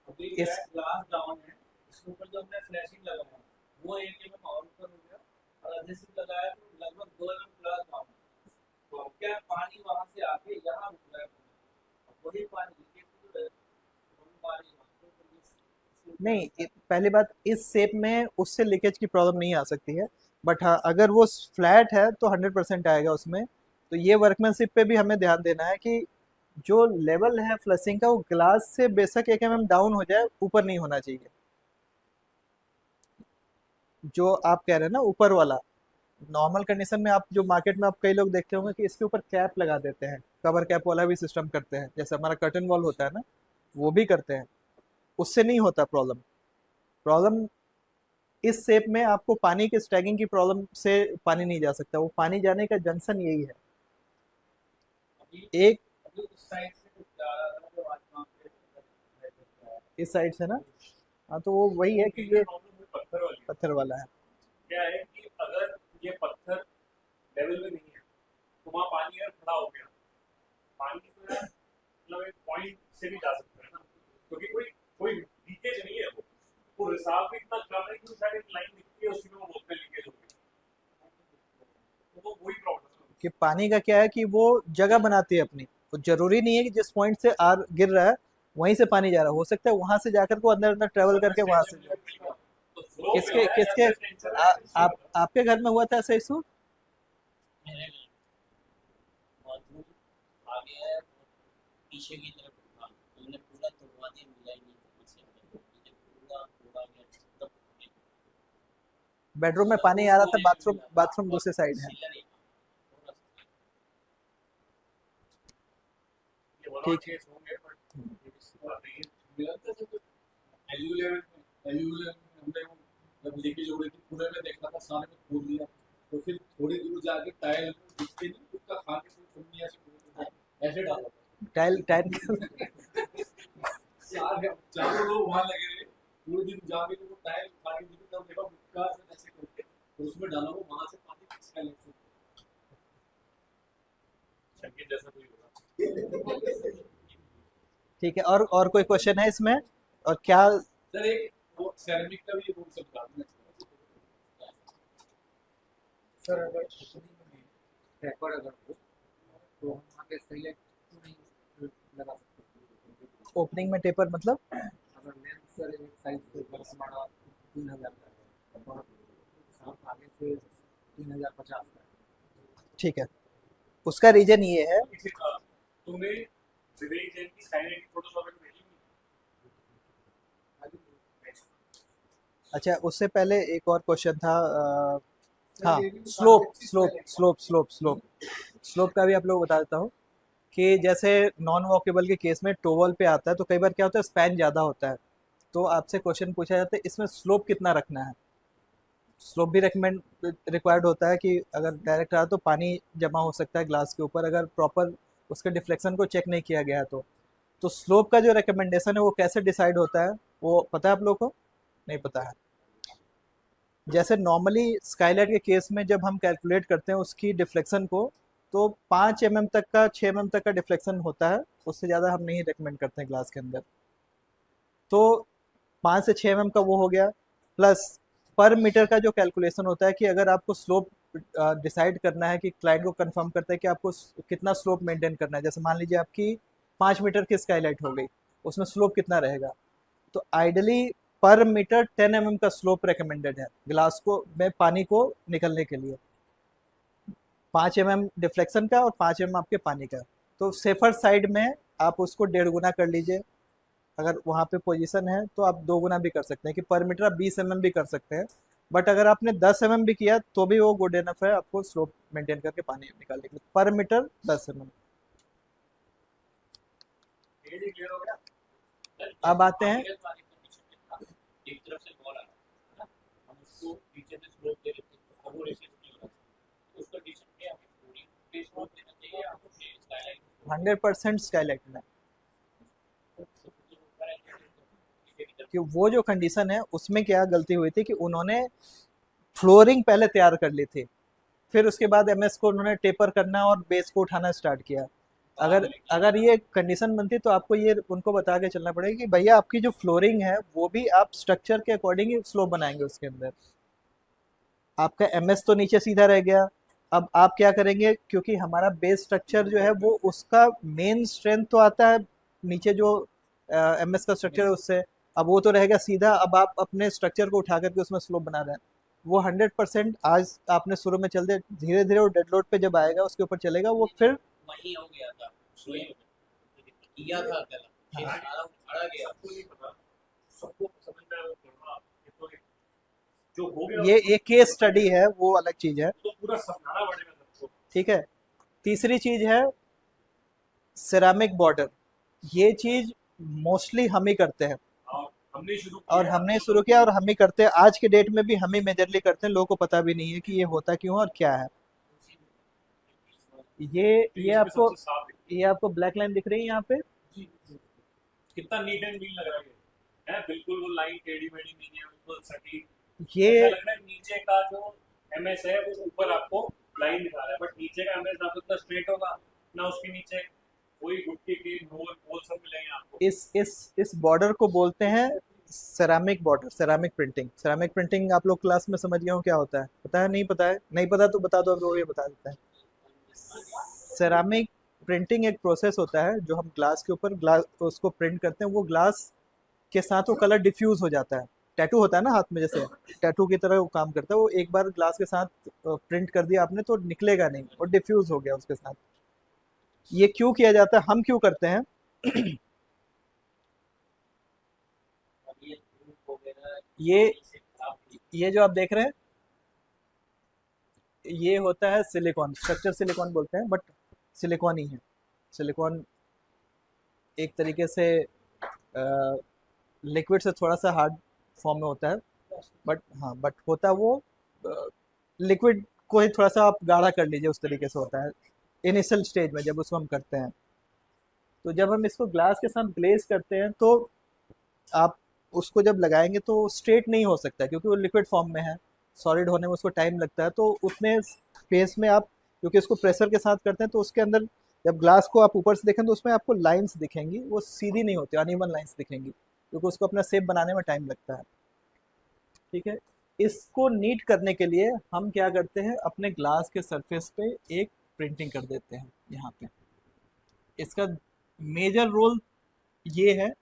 अभी इस ग्लास डाउन है, इसके ऊपर जो हमने फ्लैशिंग लगाया वो एरिया में और ऊपर हो गया, और एडहेसिव लगाया तो लगभग 2 mm ग्लास डाउन है। तो अब क्या पानी वहां से आके यहाँ रुक रहा है, अब वही पानी लीकेज हो रहा है, वही पानी वहाँ पे, तो नहीं, पहली बात, इस शेप में उससे लीकेज की प्रॉब्लम नहीं आ सकती है। बट हाँ, अगर वो फ्लैट है तो 100% आएगा उसमें। तो ये वर्कमैनशिप पे भी हमें ध्यान देना है कि जो लेवल है फ्लशिंग का वो ग्लास से बेशक 1 mm डाउन हो जाए, ऊपर नहीं होना चाहिए। जो आप कह रहे हैं ना ऊपर वाला, नॉर्मल कंडीशन में आप जो मार्केट में आप कई लोग देखते होंगे कि इसके ऊपर कैप लगा देते हैं, कवर कैप वाला भी सिस्टम करते हैं, जैसे हमारा कर्टन वॉल होता है ना, वो भी करते हैं। उससे नहीं होता प्रॉब्लम। प्रॉब्लम इस शेप में आपको पानी के स्टैगिंग की प्रॉब्लम से पानी नहीं जा सकता। वो पानी जाने का जंक्शन यही है। अभी एक अभी उस साइड से कुछ जा रहा था जो आज वहाँ पे इस साइड से ना, हाँ, तो वो वही है कि ये प्रॉब्लम पत्थर वाली है। पत्थर वाला है। क्या है कि अगर ये पत्थर लेवल में नहीं है तो वहाँ पानी अगर खड़ा हो गया, पानी तो यार मतलब एक पॉइंट से भी जा सकता है ना, क्योंकि कोई कोई लीकेज नहीं है। वो रिसाव भी इतना कम है कि शायद एक लाइन दिखती है उसी में वो बोलते हैं लीकेज हो गई। तो वो वही प्रॉब्लम है। कि पानी का क्या है कि वो जगह बनाती है अपनी। वो जरूरी नहीं है कि जिस पॉइंट से आर गिर रहा है वहीं से पानी जा रहा है, हो सकता है वहां से जाकर को अंदर अंदर ट्रेवल करके वहां से जाए। तो फ्लो किसके में है किसके या फिर टेंशन है, आप आपके घर में हुआ था ऐसा इशू? मेरे बाथरूम आगे है, पीछे की तरफ था, मैंने पूरा तोड़वा दिया, मिला ही नहीं ऊपर से, मैंने पूरा तोड़ा गया तब बेडरूम में पानी आ रहा था, बाथरूम बाथरूम दूसरे साइड है। सीलर ही था, ये वन ठीक केस होंगे, बट ये भी बात नहीं है। एल्यूलेम हमने जब लीकेज हो रही थी पूरे में देखा था, सारे में खोल दिया, तो फिर थोड़ी दूर जाके टाइल दिखते नहीं, उसका खा के फिर चुन्नी ऐसे डाला था। टाइल टाइल चारों लोग वहां लगे रहे पूरे दिन, जाके जब वो टाइल खा के दिखी तब देखा मुक्का से ऐसे करके तो उसमें डाला, वो वहां से पानी किसका लेके संगीत जैसा कोई होगा। ठीक है। और कोई क्वेश्चन है इसमें? और क्या सर एक वो सेरेमिक का भी रूल सब बता दें सर अगर ओपनिंग में टेपर अगर हो तो हम आगे स्काईलाइट क्यों नहीं लगा सकते? ओपनिंग में टेपर मतलब? अगर लेंथ सर एक साइड से बस हमारा 3000 का है और आप आगे से 3050 का है। ठीक है, उसका रीजन ये है। तुमने विवेक जैन की स्काईलाइट की फोटोज वगैरह भेजी नहीं? अच्छा, उससे पहले एक और क्वेश्चन था। हाँ, स्लोप का भी आप लोग बता देता हूँ कि जैसे नॉन वॉकेबल के केस में टोवल पे आता है तो कई बार क्या होता है, स्पैन ज़्यादा होता है, तो आपसे क्वेश्चन पूछा जाता है इसमें स्लोप कितना रखना है। स्लोप भी रिक्वायर्ड होता है कि अगर डायरेक्ट रहा तो पानी जमा हो सकता है ग्लास के ऊपर, अगर प्रॉपर उसके डिफ्लेक्शन को चेक नहीं किया गया है तो स्लोप का जो रिकमेंडेशन है वो कैसे डिसाइड होता है, वो पता है आप लोग को? नहीं पता है। जैसे नॉर्मली स्काईलाइट के केस में जब हम कैलकुलेट करते हैं उसकी डिफ्लेक्शन को, तो 5 mm तक का 6 mm तक का डिफ्लेक्शन होता है, उससे ज़्यादा हम नहीं रिकमेंड करते हैं ग्लास के अंदर। तो 5 से 6 mm का वो हो गया, प्लस पर मीटर का जो कैलकुलेशन होता है कि अगर आपको स्लोप डिसाइड करना है, कि क्लाइंट को कंफर्म करता है कि आपको कितना स्लोप मेंटेन करना है। जैसे मान लीजिए आपकी 5 मीटर की स्काईलाइट हो गई, उसमें स्लोप कितना रहेगा, तो आइडली पर मीटर 10 mm का स्लोप रिकमेंडेड है ग्लास को में पानी को निकलने के लिए, 5 mm डिफ्लेक्शन का और 5 mm आपके पानी का। तो सेफर साइड में आप उसको 1.5 गुना कर लीजिए, अगर वहाँ पे पोजीशन है तो आप 2 गुना भी कर सकते हैं कि पर मीटर आप 20 mm भी कर सकते हैं, बट अगर आपने 10 mm भी किया तो भी वो गुड इनफ है आपको स्लोप मेंटेन करके पानी निकालने के लिए। पर मीटर 10 mm। ये भी क्लियर हो गया। अब आते हैं एक तरफ से बॉल आ रहा है ना, हम उसको पीछे से स्लोप दे देते हैं तो वो रेसिस नहीं हो रहा, तो उस कंडीशन में हमें पूरी पे स्लोप देना चाहिए या आपको स्काईलाइन 100% स्काईलाइट में, कि वो जो कंडीशन है उसमें क्या गलती हुई थी कि उन्होंने फ्लोरिंग पहले तैयार कर ली थी, फिर उसके बाद एमएस को उन्होंने टेपर करना और बेस को उठाना स्टार्ट किया। अगर ये कंडीशन बनती तो आपको ये उनको बता के चलना पड़ेगा कि भैया आपकी जो फ्लोरिंग है वो भी आप स्ट्रक्चर के अकॉर्डिंग ही स्लोप बनाएंगे उसके अंदर। आपका एमएस तो नीचे सीधा रह गया, अब आप क्या करेंगे, क्योंकि हमारा बेस स्ट्रक्चर जो है वो उसका मेन स्ट्रेंथ तो आता है नीचे जो एमएस का स्ट्रक्चर है उससे, अब वो तो रहेगा सीधा, अब आप अपने स्ट्रक्चर को उठा करके उसमें स्लोप बना रहे हैं। वो 100% आज आपने शुरू में चल दे, धीरे धीरे वो डेड लोड पे जब आएगा उसके ऊपर चलेगा वो फिर वही हो गया था, सोए किया था गलत, फिर सारा उखाड़ा गया। सबको नहीं पता, सबको समझ में आया वो करना, ये तो जो हो गया ये एक केस स्टडी है, वो अलग चीज है, तो पूरा समझाना पड़ेगा सबको। ठीक है। तीसरी चीज है सिरामिक बॉर्डर, ये चीज मोस्टली हम ही करते हैं और हमने शुरू किया और हम ही करते हैं, आज के डेट में भी हम ही मेजरली करते हैं, लोगों को पता भी नहीं है कि ये होता क्यों और क्या है। ये आपको ये आपको ब्लैक लाइन दिख रही है यहाँ पे, कितना नीट एंड क्लीन लग रहा है बिल्कुल वो लाइन टेढ़ी मेढ़ी नहीं है, बिल्कुल सटीक। ये ऐसा लग रहा है नीचे का जो एमएस है वो ऊपर आपको लाइन दिखा रहा है, बट नीचे का एमएस ना तो इतना स्ट्रेट होगा ना उसके नीचे कोई गुट्टी के होल सब मिलेंगे आपको। इस बॉर्डर को बोलते हैं ceramic border, ceramic printing. Ceramic printing आप लोग क्लास में समझ गए हो क्या होता है, पता है? नहीं पता है, नहीं पता तो बता दो, अब वो ये बता देता है। सेरामिक प्रिंटिंग एक प्रोसेस होता है जो हम ग्लास के ऊपर ग्लास उसको प्रिंट करते हैं, वो ग्लास के साथ वो कलर डिफ्यूज हो जाता है। टैटू होता है ना हाथ में, जैसे टैटू की तरह वो काम करता है, वो एक बार ग्लास के साथ प्रिंट कर दिया आपने तो निकलेगा नहीं, और डिफ्यूज हो गया उसके साथ। ये क्यों किया जाता है, हम क्यों करते हैं? ये जो आप देख रहे हैं ये होता है सिलिकॉन, स्ट्रक्चर सिलिकॉन बोलते हैं, बट सिलिकॉन ही है। सिलिकॉन एक तरीके से लिक्विड से थोड़ा सा हार्ड फॉर्म में होता है, बट होता वो लिक्विड को ही थोड़ा सा आप गाढ़ा कर लीजिए, उस तरीके से होता है इनिशियल स्टेज में जब उसको हम करते हैं। तो जब हम इसको ग्लास के साथ ग्लेज करते हैं तो आप उसको जब लगाएंगे तो स्ट्रेट नहीं हो सकता, क्योंकि वो लिक्विड फॉर्म में है, सॉलिड होने में उसको टाइम लगता है। तो उतने स्पेस में आप क्योंकि इसको प्रेशर के साथ करते हैं तो उसके अंदर जब ग्लास को आप ऊपर से देखें तो उसमें आपको लाइंस दिखेंगी, वो सीधी नहीं होती, अनइवन लाइंस दिखेंगी, क्योंकि उसको अपना शेप बनाने में टाइम लगता है। ठीक है, इसको नीट करने के लिए हम क्या करते हैं, अपने ग्लास के सरफेस पे एक प्रिंटिंग कर देते हैं यहाँ पे। इसका मेजर रोल ये है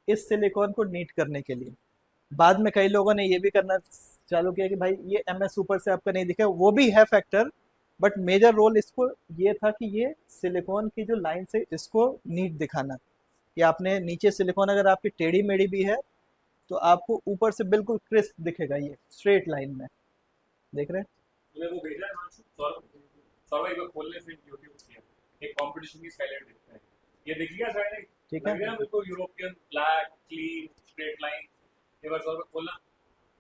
इस सिलिकॉन को नीट करने के लिए। बाद में कई लोगों ने ये भी करना चालू किया कि भाई ये एमएस ऊपर से आपका नहीं दिखा, वो भी है फैक्टर, बट मेजर रोल इसको ये था कि ये सिलिकॉन की जो लाइन से इसको नीट दिखाना, कि आपने नीचे सिलिकॉन अगर आपकी टेढ़ी मेढ़ी भी है तो आपको ऊपर से बिल्कुल क्रिस्प दिखेगा, ये स्ट्रेट लाइन में। देख रहे हैं? तुम्हें वो भेजा है सौरभ एक बार खोलने से यूट्यूब किया, एक कंपटीशन की स्काईलाइट दिखता है, ये दिख गया साइड, ठीक है, बिल्कुल European black clean straight line. एक बार सौरभ खोलना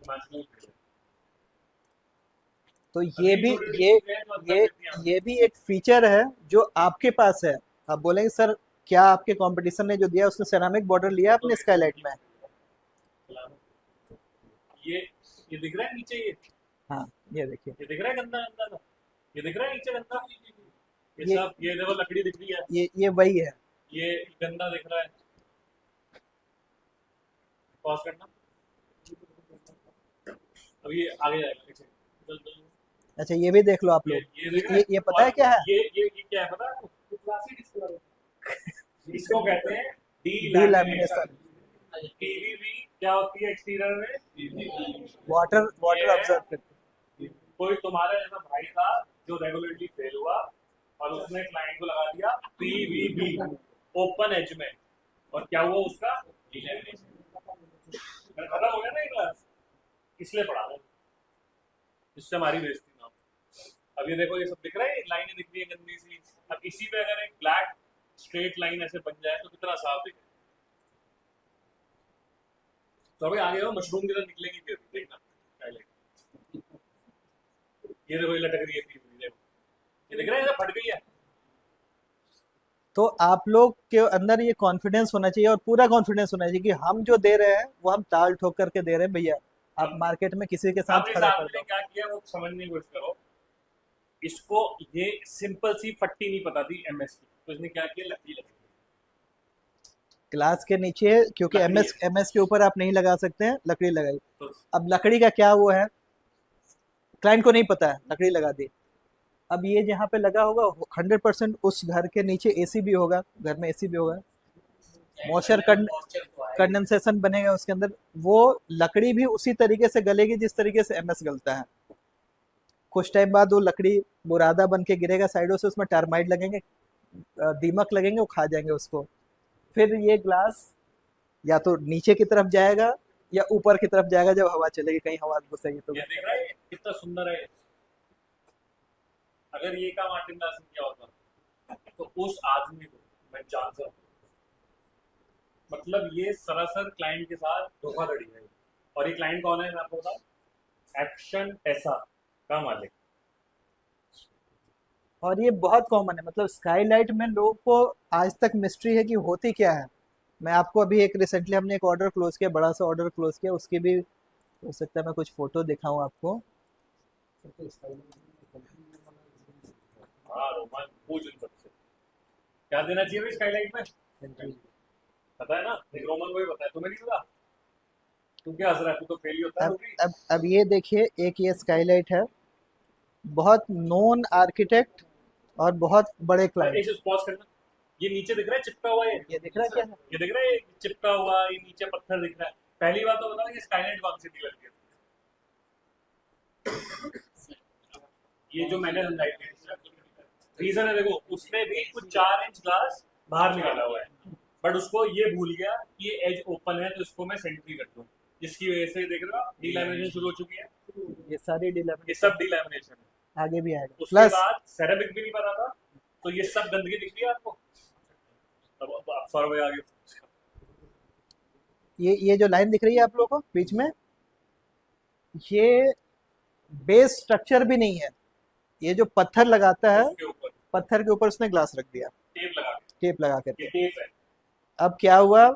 तो तो ये भी एक फीचर है जो आपके पास है। आप बोलेंगे सर क्या आपके कंपटीशन ने जो दिया उसने सेरामिक बॉर्डर लिया अपने स्काईलाइट में? ये दिख रहा है नीचे, ये हाँ ये देखिए, ये दिख रहा है गंदा गंदा सा, ये दिख रहा है नीचे गंदा, ये सब ये देखो लकड़ी दिख रही है, ये वही है, ये गंदा दिख रहा है। पॉज करना, अब ये आगे जाएगा। अच्छा ये भी देख लो आप लोग, ये पता है क्या है? ये क्या है पता है? इसको कहते हैं डीलैमिनेशन। पीवीवी क्या होती है एक्सटीरियर में? वाटर वाटर ये- ऑब्जर्व करते कोई तुम्हारा ऐसा भाई था जो रेगुलरली फेल हुआ और उसने क्लाइंट को लगा दिया पीवीबी ओपन एज में, और क्या हुआ उसका? खत्म हो गया ना ये क्लास, इसलिए पढ़ा रहा हूं। इससे हमारी बेइज्जती ना हो। अब ये देखो, ये सब दिख रहा है, लाइनें दिख रही है गंदी सी। अब इसी पे अगर एक ब्लैक स्ट्रेट लाइन ऐसे बन जाए तो कितना साफ दिखे। तो अभी आगे वो मशरूम की तरह निकलेगी फिर, देखना highlight। ये देखो, ये लटक रही है PVB, देखो ये दिख रहा है, ये फट गई है। तो आप लोग के अंदर ये कॉन्फिडेंस होना चाहिए और पूरा कॉन्फिडेंस होना चाहिए कि हम जो दे रहे हैं वो हम ताल ठोक करके दे रहे हैं भैया। आप मार्केट में किसी के साथ आपने खड़ा साहब कर ने दो। क्या किया वो समझने की कोशिश करो। इसको ये सिंपल सी फट्टी नहीं पता थी MS की, तो इसने क्या किया, लकड़ी लगाई। ग्लास के नीचे, क्योंकि लकड़ी एमएस के ऊपर आप नहीं लगा सकते हैं, लकड़ी लगाई। तो अब लकड़ी का क्या वो है, क्लाइंट को नहीं पता है, लकड़ी लगा दी। अब ये जहाँ पे लगा होगा 100% उस घर के नीचे एसी भी होगा, घर में एसी भी होगा, मॉइस्चर कंडेंसेशन बनेगा उसके अंदर, वो लकड़ी भी उसी तरीके से गलेगी जिस तरीके से एमएस गलता है। कुछ टाइम बाद वो लकड़ी बुरादा बन के गिरेगा साइडों से, उसमें टर्माइट लगेंगे, दीमक लगेंगे, वो खा जाएंगे उसको। फिर ये ग्लास या तो नीचे की तरफ जाएगा या ऊपर की तरफ जाएगा, जब हवा चलेगी, कहीं हवा घुसेगी तो। ये देख रहा है कितना सुंदर है। अगर ये काम मार्टिन दास ने किया होता तो उस आदमी को मैं जानता हूँ। मतलब ये सरासर क्लाइंट के साथ धोखाधड़ी है। और ये क्लाइंट कौन है मैं आपको बताऊं, एक्शन ऐसा का मालिक। और ये बहुत कॉमन है, मतलब स्काईलाइट में लोगों को आज तक मिस्ट्री है कि होती क्या है। मैं आपको अभी एक रिसेंटली हमने एक ऑर्डर क्लोज किया, बड़ा सा ऑर्डर क्लोज किया, उसकी भी हो सकता है मैं कुछ फोटो दिखाऊं आपको। हाँ रोमान, पूछ इन सबसे क्या देना चाहिए स्काईलाइट में, पता है ना? एक रोमन को भी पता है, तुम्हें नहीं पता? तू क्या हंस रहा है, तू तो फेल ही होता है। अब ये देखिए, एक ये स्काईलाइट है, बहुत नोन आर्किटेक्ट और बहुत बड़े क्लाइंट। पॉज करना, ये नीचे दिख रहा है चिपका हुआ है, ये दिख रहा है क्या है? ये दिख रहा है चिपका हुआ, ये नीचे पत्थर दिख रहा है। पहली बात तो बताओ ये स्काईलाइट कौन सी थी लड़की? ये जो मैंने समझाई थी रीजन है, देखो उसने भी कुछ 4 इंच ग्लास बाहर निकाला हुआ है, बट उसको ये भूल गया कि ये एज ओपन है तो इसको मैं सेंट्री कर दूं, जिसकी वजह से देख रहा डीलैमिनेशन शुरू हो चुकी है। ये सारी ये डिलेमिनेशन सब डीलैमिनेशन है। आगे भी आएगा। उसके प्लस बाद सेरेमिक भी नहीं पता था, तो ये सब गंदगी दिख रही है आपको। अब आप सौरभ भाई आगे। ये जो लाइन दिख रही है आप लोगों को बीच में, ये बेस स्ट्रक्चर भी नहीं है, ये जो पत्थर लगाता है, उसके ऊपर पत्थर के ऊपर उसने ग्लास रख दिया टेप लगा के, टेप लगा कर। ये टेप है। अब क्या हुआ,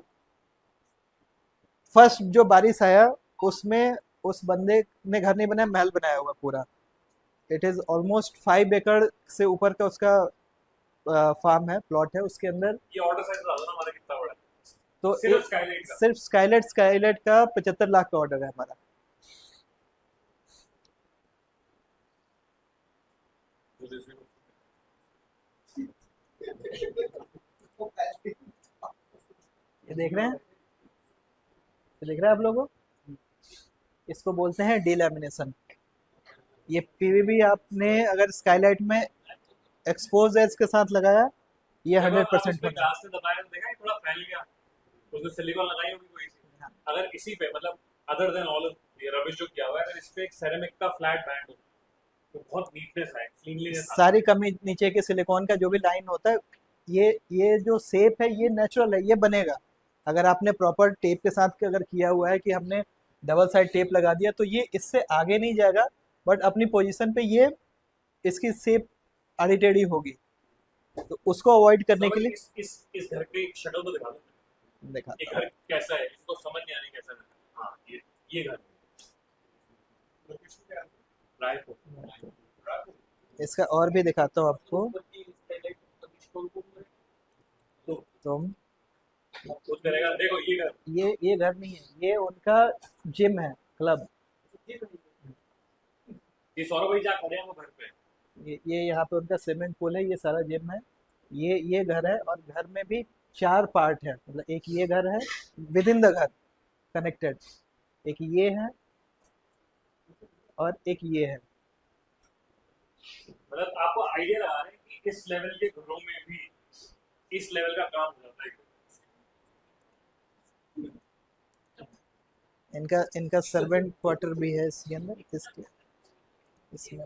फर्स्ट जो बारिश आया उसमें उस बंदे ने घर नहीं बनाया, महल बनाया हुआ पूरा। इट इज ऑलमोस्ट 5 एकड़ से ऊपर का उसका फार्म है, प्लॉट है, उसके अंदर। ये ऑर्डर साइज बता दो ना हमारा कितना बड़ा है। तो सिर्फ स्काईलाइट का सिर्फ स्काईलाइट का 75 लाख का ऑर्डर है हमारा। ये देख रहे हैं, ये देख रहे हैं आप लोगों को, इसको बोलते हैं डीलैमिनेशन। ये पीवीबी आपने अगर स्काईलाइट में एक्सपोज एज के साथ लगाया, ये 100% होगा। ग्लास से दबाया तो देखा ये थोड़ा फैल गया, उसने सिलिकॉन लगाई होगी कोई सी। अगर इसी पे मतलब अदर देन ऑल ये रबिश जो किया हुआ है, अगर इस पे एक सेरेमिक का फ्लैट बैंड हो तो बहुत नीटनेस है, क्लीनलीनेस। सारी कमी नीचे के सिलिकॉन का जो भी लाइन होता है, ये जो शेप है ये नेचुरल है, ये बनेगा। अगर आपने प्रॉपर टेप के साथ अगर किया हुआ है कि हमने डबल साइड टेप लगा दिया, तो ये इससे आगे नहीं जाएगा, बट अपनी पोजीशन पे ये इसकी शेप आड़ी टेढ़ी होगी। तो उसको अवॉइड करने के लिए इस घर की शक्ल तो दिखा दो, देखा ये घर कैसा है, इसको समझ नहीं आ रही कैसा है। हाँ ये घर रायपुर। इसका और भी दिखाता हूँ आपको। तुम खुद करेगा, देखो ये घर, ये घर नहीं है, ये उनका जिम है, क्लब। ये सौरभ भाई जहाँ खड़े हैं वो घर पे। ये यहाँ पे उनका स्विमिंग पूल है, ये सारा जिम है, ये घर है। और घर में भी 4 पार्ट है, मतलब एक ये घर है विद इन द घर, कनेक्टेड, एक ये है और एक ये है। मतलब आपको आइडिया लगा रहे हैं कि इस लेवल के घरों में भी इस लेवल का काम हो जाता है। इनका सर्वेंट क्वार्टर भी है इसके अंदर, इसमें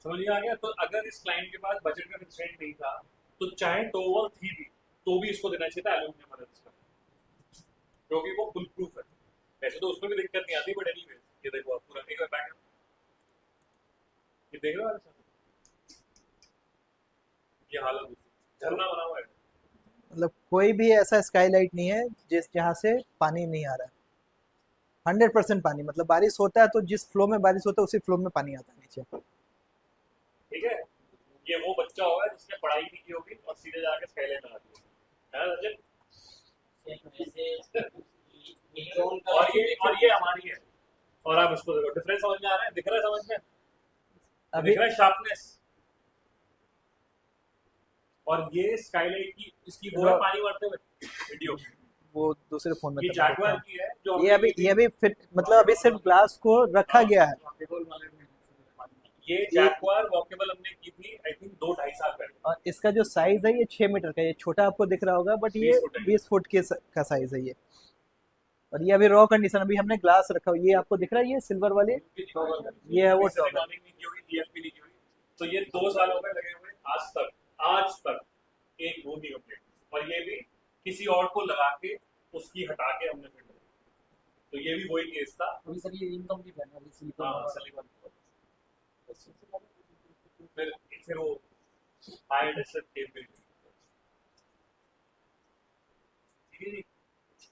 समझ में आ गया। तो अगर इस क्लाइंट के पास बजट का कंस्ट्रेंट नहीं था तो चाहे टोवर थी भी तो भी इसको देना चाहिए था एल्यूमिनियम मदद इसका, क्योंकि वो फुल प्रूफ है। वैसे तो उसमें भी दिक्कत नहीं आती, बट एनीवेज ये देखो आप पूरा एक बार बैक, ये देख रहे हो ये हालत झरना बना हुआ है। मतलब कोई भी ऐसा स्काईलाइट नहीं है जहाँ से पानी नहीं आ रहा है। 100% पानी, मतलब बारिश होता है तो जिस फ्लो में बारिश होता है उसी फ्लो में पानी आता है नीचे। ठीक है, ये वो बच्चा होगा जिसने पढ़ाई नहीं की होगी और सीधे जाके स्काईलाइट लगा दी है। और ये हमारी है। और आप इसको देखो, डिफरेंस समझ में आ रहा है, दिख रहा है, समझ में अभी दिख रहा है शार्पनेस। और ये स्काईलाइट की इसकी वो है पानी मारते हुए वीडियो, वो दूसरे फोन में ये जैगवार की है जो ये अभी फिट, मतलब अभी सिर्फ ग्लास को रखा गया है। ये जैगवार वॉकेबल हमने की थी आई थिंक 2-2.5 साल पहले। और इसका जो साइज है ये 6 मीटर का, ये छोटा आपको दिख रहा होगा बट ये 20 फुट का साइज है ये। और ये अभी रॉ कंडीशन, अभी हमने ग्लास रखा हुआ, ये आपको दिख रहा है, ये सिल्वर वाले, ये है वो टॉप। तो ये 2 साल हो गए लगे हुए, आज तक एक वो नहीं कंप्लीट, और ये भी किसी और को लगा के उसकी हटा के हमने फिर किया। तो ये भी वही केस था। अभी सर ये इनकम्प्लीट है ना, अभी सिलिकॉन फिर वो हाई इंडस्ट्रियल केस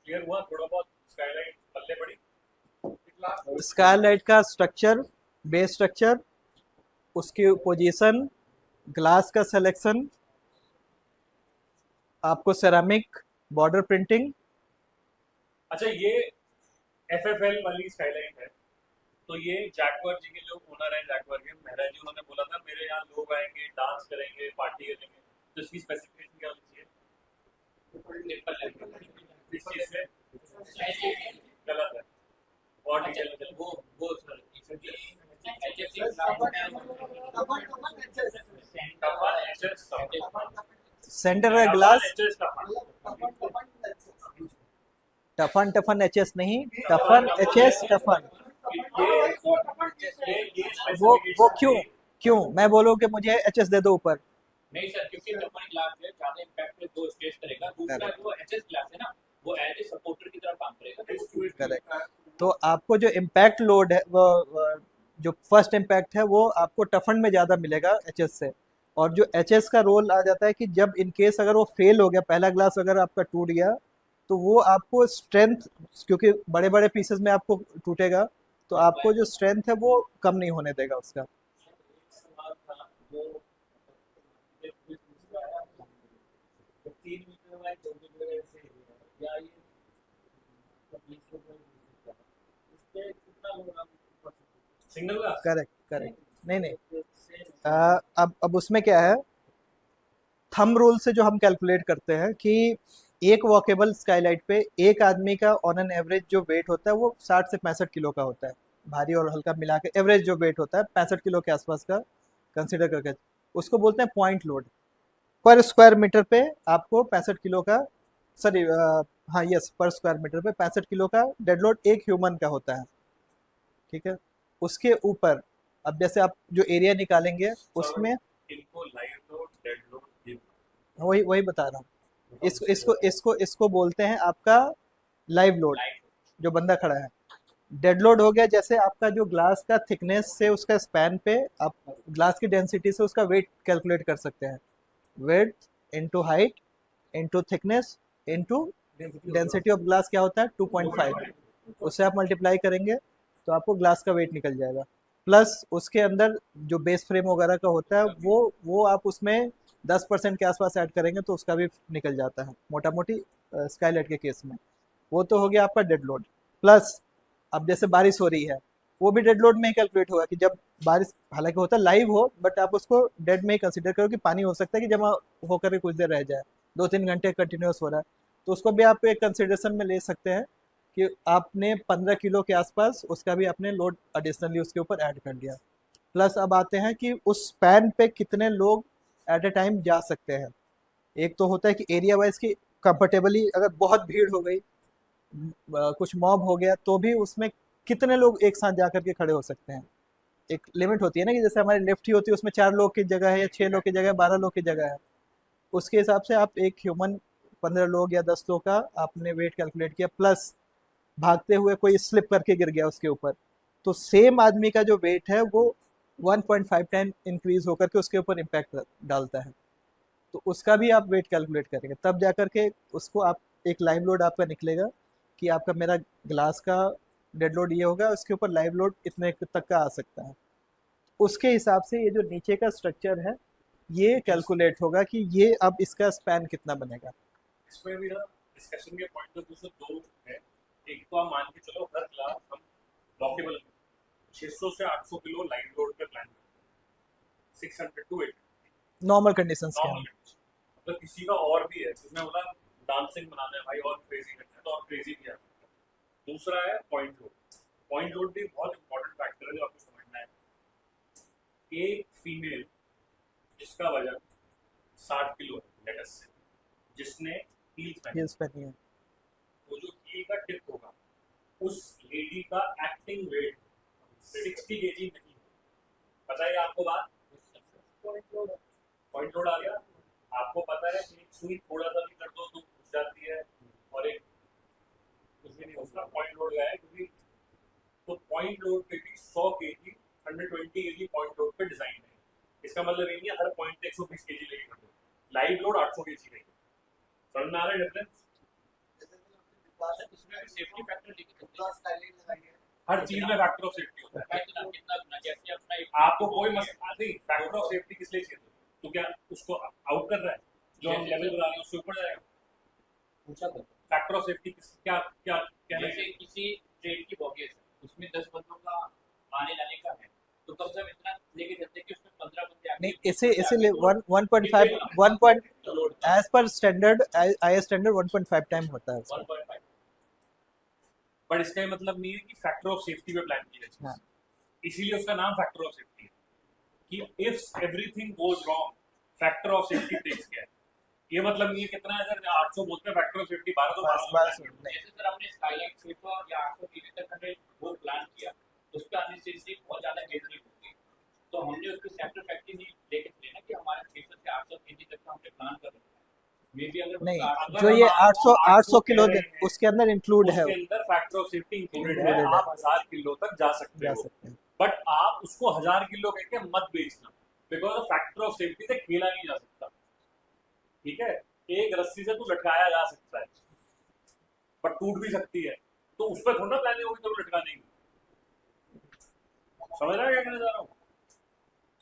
क्लियर हुआ थोड़ा बहुत। स्काईलाइट पल्ले पड़ी, स्काईलाइट का स्ट्रक्चर, बेस स्ट्रक्चर, उसकी पोजीशन, ग्लास का सिलेक्शन, आपको सेरामिक बॉर्डर प्रिंटिंग। अच्छा ये FFL वाली स्काईलाइट है, तो ये जैगवार जी के जो ओनर है, जैगवार के मेहरा जी, उन्होंने बोला था मेरे यहाँ लोग आएंगे, डांस करेंगे, पार्टी करेंगे, तो इसकी स्पेसिफिकेशन क्या होनी चाहिए? इस चीज से गलत है। और डिटेल में वो सर सेंटर है ग्लास, टफन HS नहीं, टफन HS, टफन। वो क्यों मैं बोलूँ कि मुझे HS दे दो ऊपर? नहीं सर, क्योंकि टफन ग्लास जो है ज्यादा इंपैक्ट दो स्टेज करेगा। दूसरा जो एचएस ग्लास है ना, वो एज ए सपोर्टर की तरह काम करेगा। करेक्ट। तो आपको जो इम्पैक्ट लोड है वो जो फर्स्ट इम्पैक्ट है वो आपको टफन में ज़्यादा मिलेगा HS से। और जो HS का रोल आ जाता है कि जब इन केस अगर वो फेल हो गया, पहला ग्लास अगर आपका टूट गया, तो वो आपको स्ट्रेंथ, क्योंकि बड़े बड़े पीसेस में आपको टूटेगा, तो आपको जो स्ट्रेंथ है वो कम नहीं होने देगा उसका। Single glass. करेक्ट। नहीं अब उसमें क्या है, थंब रूल से जो हम कैलकुलेट करते हैं कि एक वॉकेबल स्काईलाइट पे एक आदमी का ऑन एन एवरेज जो वेट होता है वो 60 से 65 किलो का होता है, भारी और हल्का मिला के एवरेज जो वेट होता है 65 किलो के आसपास का कंसिडर करके, उसको बोलते हैं पॉइंट लोड। पर स्क्वायर मीटर पे आपको 65 किलो का, सॉरी हाँ यस, पर स्क्वायर मीटर पे 65 किलो का डेड लोड एक ह्यूमन का होता है। ठीक है, उसके ऊपर अब जैसे आप जो एरिया निकालेंगे उसमें इनको लाइव लोड, डेड लोड, वही बता रहा हूँ। इसको बोलते हैं आपका लाइव लोड, जो बंदा खड़ा है। डेड लोड हो गया जैसे आपका जो ग्लास का थिकनेस से उसका स्पैन पे आप ग्लास की डेंसिटी से उसका वेट कैलकुलेट कर सकते हैं। Weight into height into thickness into density of glass क्या होता है 2.5, उससे आप मल्टीप्लाई करेंगे तो आपको ग्लास का वेट निकल जाएगा। प्लस उसके अंदर जो बेस फ्रेम वगैरह का होता है वो आप उसमें 10% के आसपास ऐड करेंगे तो उसका भी निकल जाता है मोटा मोटी स्काईलाइट के केस में। वो तो हो गया आपका डेड लोड। प्लस अब जैसे बारिश हो रही है वो भी डेड लोड में ही कैलकुलेट होगा कि जब बारिश हालांकि होता है लाइव हो, बट आप उसको डेड में ही कंसिडर करो कि पानी हो सकता है कि जमा होकर कुछ देर रह जाए, 2-3 घंटे कंटिन्यूस हो रहा है, तो उसको भी आप एक कंसिडरेशन में ले सकते हैं कि आपने 15 किलो के आसपास उसका भी आपने लोड एडिशनली उसके ऊपर ऐड कर दिया। प्लस अब आते हैं कि उस स्पैन पे कितने लोग एट ए टाइम जा सकते हैं। एक तो होता है कि एरिया वाइज की कंफर्टेबली अगर बहुत भीड़ हो गई, कुछ मॉब हो गया, तो भी उसमें कितने लोग एक साथ जा कर के खड़े हो सकते हैं। एक लिमिट होती है ना कि जैसे हमारी लिफ्ट ही होती है, उसमें 4 लोग की जगह है या 6 लोग की जगह है, 12 लोग की जगह है। उसके हिसाब से आप एक ह्यूमन 15 लोग या 10 लोग का आपने वेट कैलकुलेट किया, प्लस भागते हुए कोई स्लिप करके गिर गया उसके ऊपर, तो सेम आदमी का जो वेट है वो 1.5 टाइम इंक्रीज होकर के उसके ऊपर इम्पैक्ट डालता है। तो उसका भी आप वेट कैलकुलेट करेंगे, तब जा कर के उसको आप एक लाइव लोड आपका निकलेगा कि आपका मेरा ग्लास का डेड लोड ये होगा, उसके ऊपर लाइव लोड इतने तक का आ सकता है। उसके हिसाब से ये जो नीचे का स्ट्रक्चर है ये कैलकुलेट होगा कि ये अब इसका स्पैन कितना बनेगा। इसमें भी ना डिस्कशन के पॉइंट ऑफ व्यू से दो है। एक तो आप मान के चलो हर क्लास हम लॉकेबल 600 से 800 किलो लाइव लोड पे प्लान 600 टू 800 नॉर्मल कंडीशंस के नॉर्मल अंदर। मतलब किसी का और भी है, जिसने बोला डांसिंग बनाना है भाई और क्रेजी करना है तो और क्रेजी भी है। दूसरा है पॉइंट लोड। पॉइंट लोड भी बहुत इंपॉर्टेंट फैक्टर है जो आपको समझना है। एक फीमेल जिसका वजन 60 किलो है लेट्स से, जिसने हील्स पहनी, हील्स पहनी है, वो जो हील का टिप होगा उस लेडी का एक्टिंग वेट 60 केजी नहीं है। बताइए आपको बात, पॉइंट लोड आ गया। आपको पता है कि एक सुई थोड़ा सा भी कर दो तो घुस जाती है और एक कुछ भी नहीं, उसका पॉइंट लोड गया है क्योंकि तो पॉइंट लोड पे भी 100 केजी 120 केजी पॉइंट लोड पे डिजाइन है। इसका मतलब ये नहीं है हर पॉइंट पे 120 केजी लेके कर दो, लाइव लोड 800 केजी लेके। समझ में आ रहा है डिफरेंस? इसमें सेफ्टी फैक्टर लेके चलते क्लास स्टाइलिंग लगाई है। हर चीज में फैक्टर ऑफ सेफ्टी होता है। कितना जैसे अपना आपको कोई मसला नहीं, फैक्टर ऑफ सेफ्टी किस लिए चाहिए? तो क्या उसको आउट कर रहा है जो हम लेवल बना रहे हैं उससे ऊपर जाएगा? पूछा था फैक्टर ऑफ सेफ्टी क्या क्या क्या जैसे किसी ट्रेन की बॉगी है उसमें 10 बंदों का आने जाने का है तो कम से कम इतना लेके चलते कि उसमें 15 बंदे आगे नहीं इसीलिए 1.5 लोड एज पर स्टैंडर्ड आई स्टैंडर्ड 1.5 टाइम होता है उसमें। 1.5 बट इसका ये मतलब नहीं है कि फैक्टर ऑफ सेफ्टी पे प्लान किया जाए। हाँ। इसीलिए उसका नाम फैक्टर ऑफ सेफ्टी है कि if everything goes wrong factor of safety takes care. ये मतलब नहीं है कितना है सर 800 बोलते हैं फैक्टर ऑफ सेफ्टी 1200 जैसे सर आपने स्काईलाइट 600 या 800 केजी तक हमने वो प्लान किया उस पे आने से इससे बहुत ज्यादा गेजरी होती तो हमने उसको सेफ्टी फैक्टर नहीं लेके चले ना कि हमारे 600 से 800 केजी तक का हमने प्लान कर रखा है। मे बी अगर नहीं, अगर जो हम ये आपको 800 किलो कह रहे हैं, उसके अंदर इंक्लूड है, उसके अंदर फैक्टर ऑफ सेफ्टी इंक्लूडेड है। Included है। आप 1000 किलो तक जा सकते जा हो, सकते हैं। बट आप उसको 1000 किलो कह के मत बेचना, बिकॉज फैक्टर ऑफ सेफ्टी से खेला नहीं जा सकता। ठीक है, एक रस्सी से तो लटकाया जा सकता है पर टूट भी सकती है, तो उस पर थोड़ा प्लानिंग होगी तो लटकाने की। समझ रहा है क्या कहना चाह रहा हूँ?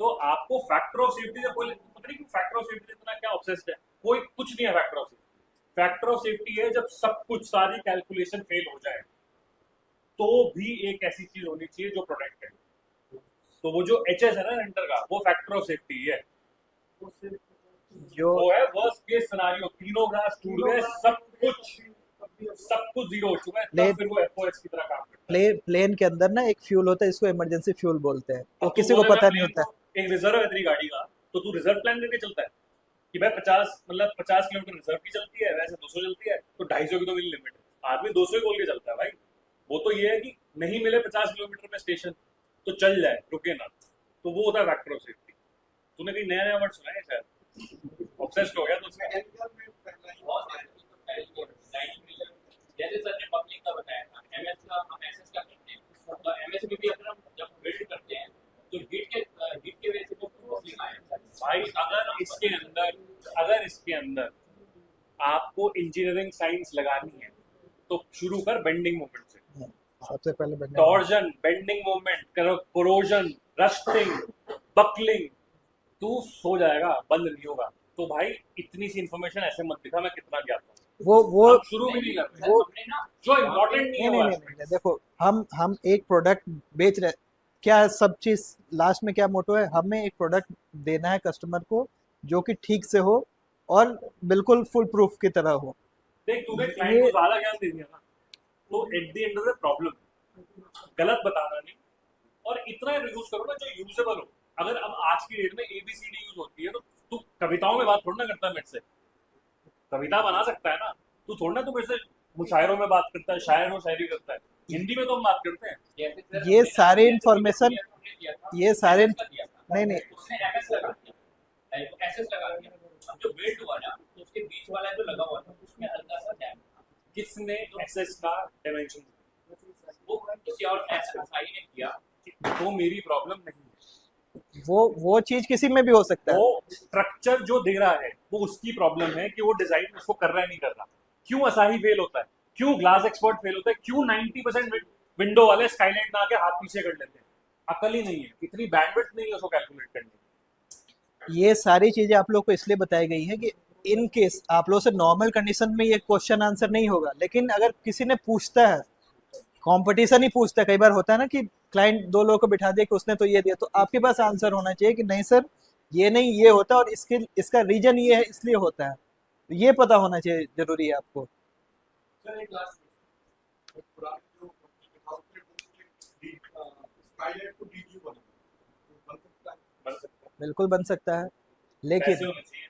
तो आपको फैक्टर ऑफ सेफ्टी से कोई पता नहीं कि फैक्टर ऑफ सेफ्टी इतना क्या ऑब्सेस्ड है। कोई कुछ नहीं है factor of safety. Factor of safety है जब सब कुछ सारी कैलकुलेशन फेल हो जाए तो भी एक ऐसी चीज होनी चाहिए जो प्रोटेक्ट है। तो वो जो एचएस है ना सेंटर का, वो फैक्टर ऑफ सेफ्टी है। जो वो है वर्स्ट केस सिनेरियो, तीनों ग्लास टूट गए, सब कुछ जीरो हो चुका है, तब फिर वो एफओएस की तरह काम करता है। प्लेन के अंदर ना एक फ्यूल होता है, इसको इमरजेंसी फ्यूल बोलते हैं, वो अब किसी तू को बोलेगा पता नहीं प्लेन होता है। को एक रिजर्व है तेरी गाड़ी का, तो तू रिजर्व प्लान करके चलता है कि भाई 50 किलोमीटर रिजर्व की चलती है, वैसे 200 चलती है, तो 250 की तो मेरी लिमिट है। आदमी 200 ही बोल के चलता है भाई। वो तो ये है कि नहीं मिले 50 किलोमीटर में स्टेशन तो चल जाए, रुके ना, तो वो होता है फैक्टर ऑफ सेफ्टी। तूने कहीं नया वर्ड सुना है शायद, ऑब्सेस्ड हो गया तो उसमें। एनपीआर में पहला ही बहुत जैसे सर ने पब्लिक का बताया था, एमएस का हम एसएस का करते हैं तो एमएस में भी अगर हम जब बिल्ड करते हैं तो हीट के वजह से वो पब्लिक आया भाई अगर इसके अंदर आपको इंजीनियरिंग साइंस लगानी है तो शुरू कर बेंडिंग मोमेंट से। सबसे पहले बनने torsion, bending moment, corrosion, rusting, buckling, तू सो जाएगा, बंद नहीं होगा। तो भाई इतनी सी इंफॉर्मेशन ऐसे मत दिखा मैं कितना ज्ञात हूँ। वो हम शुरू भी नहीं कर रहे, वो हमने ना जो इम्पोर्टेंट नहीं है नहीं वो नहीं aspect। नहीं देखो, हम एक प्रोडक्ट बेच रहे, क्या सब चीज लास्ट में क्या मोटो है, हमें एक प्रोडक्ट देना है कस्टमर को जो कि ठीक से हो और बिल्कुल फुल प्रूफ की तरह हो। देख तूने क्लाइंट को ज्यादा ज्ञान दे दिया ना, तो at the end of the problem गलत बताना नहीं, और इतना यूज करो ना जो यूजेबल हो। अगर अब आज की डेट में ABCD यूज होती है, तो तू कविताओं में बात थोड़ा ना करता है मेरे से, कविता बना सकता है ना तू, थोड़ा ना तू मेरे से मुशायरों में बात करता है, शायर और शायरी करता है, हिंदी में तो हम बात करते हैं। जैसे सर ये हमने ना सारे जैसे इंफॉर्मेशन, हमने किया था, ये सारे MS का किया था, नहीं नहीं उसने MS लगा दिया, SS लगा दिया। अब जो वेट हुआ ना, तो उसके बीच वाला जो लगा हुआ था उसमें हल्का सा डैम था, किसने एक्सेस का डायमेंशन, वो किसी और SI ने किया। वो मेरी प्रॉब्लम नहीं है। वो चीज किसी में भी हो सकता है। वो स्ट्रक्चर जो दिख रहा है वो उसकी प्रॉब्लम है कि वो डिजाइन उसको कर रहा है नहीं कर रहा। क्यों असाही फेल होता है, क्यों ग्लास एक्सपर्ट फेल होता है, क्यों 90% विंडो वाले स्काईलाइट में आके हाथ पीछे कर लेते हैं? अकल ही नहीं है, इतनी बैंडविड्थ नहीं है उसको कैलकुलेट करने की। ये सारी चीजें आप लोग को इसलिए बताई गई हैं कि इन केस आप लोग से नॉर्मल कंडीशन में ये क्वेश्चन आंसर नहीं होगा, लेकिन अगर किसी ने पूछता है, कंपटीशन ही पूछता है, कई बार होता है ना कि क्लाइंट दो लोगों को बिठा दिया कि उसने तो ये दिया, तो आपके पास आंसर होना चाहिए कि नहीं सर ये नहीं, ये होता है और इसका रीजन ये है इसलिए होता है, तो ये पता होना चाहिए, जरूरी है आपको। सर एक लास्ट क्वेश्चन, पुरानी जो कंपनी के हाउस में स्काईलाइट को DGU बना बन सकता है? बन सकता है, बिल्कुल बन सकता है, पैसे लेकिन होने चाहिए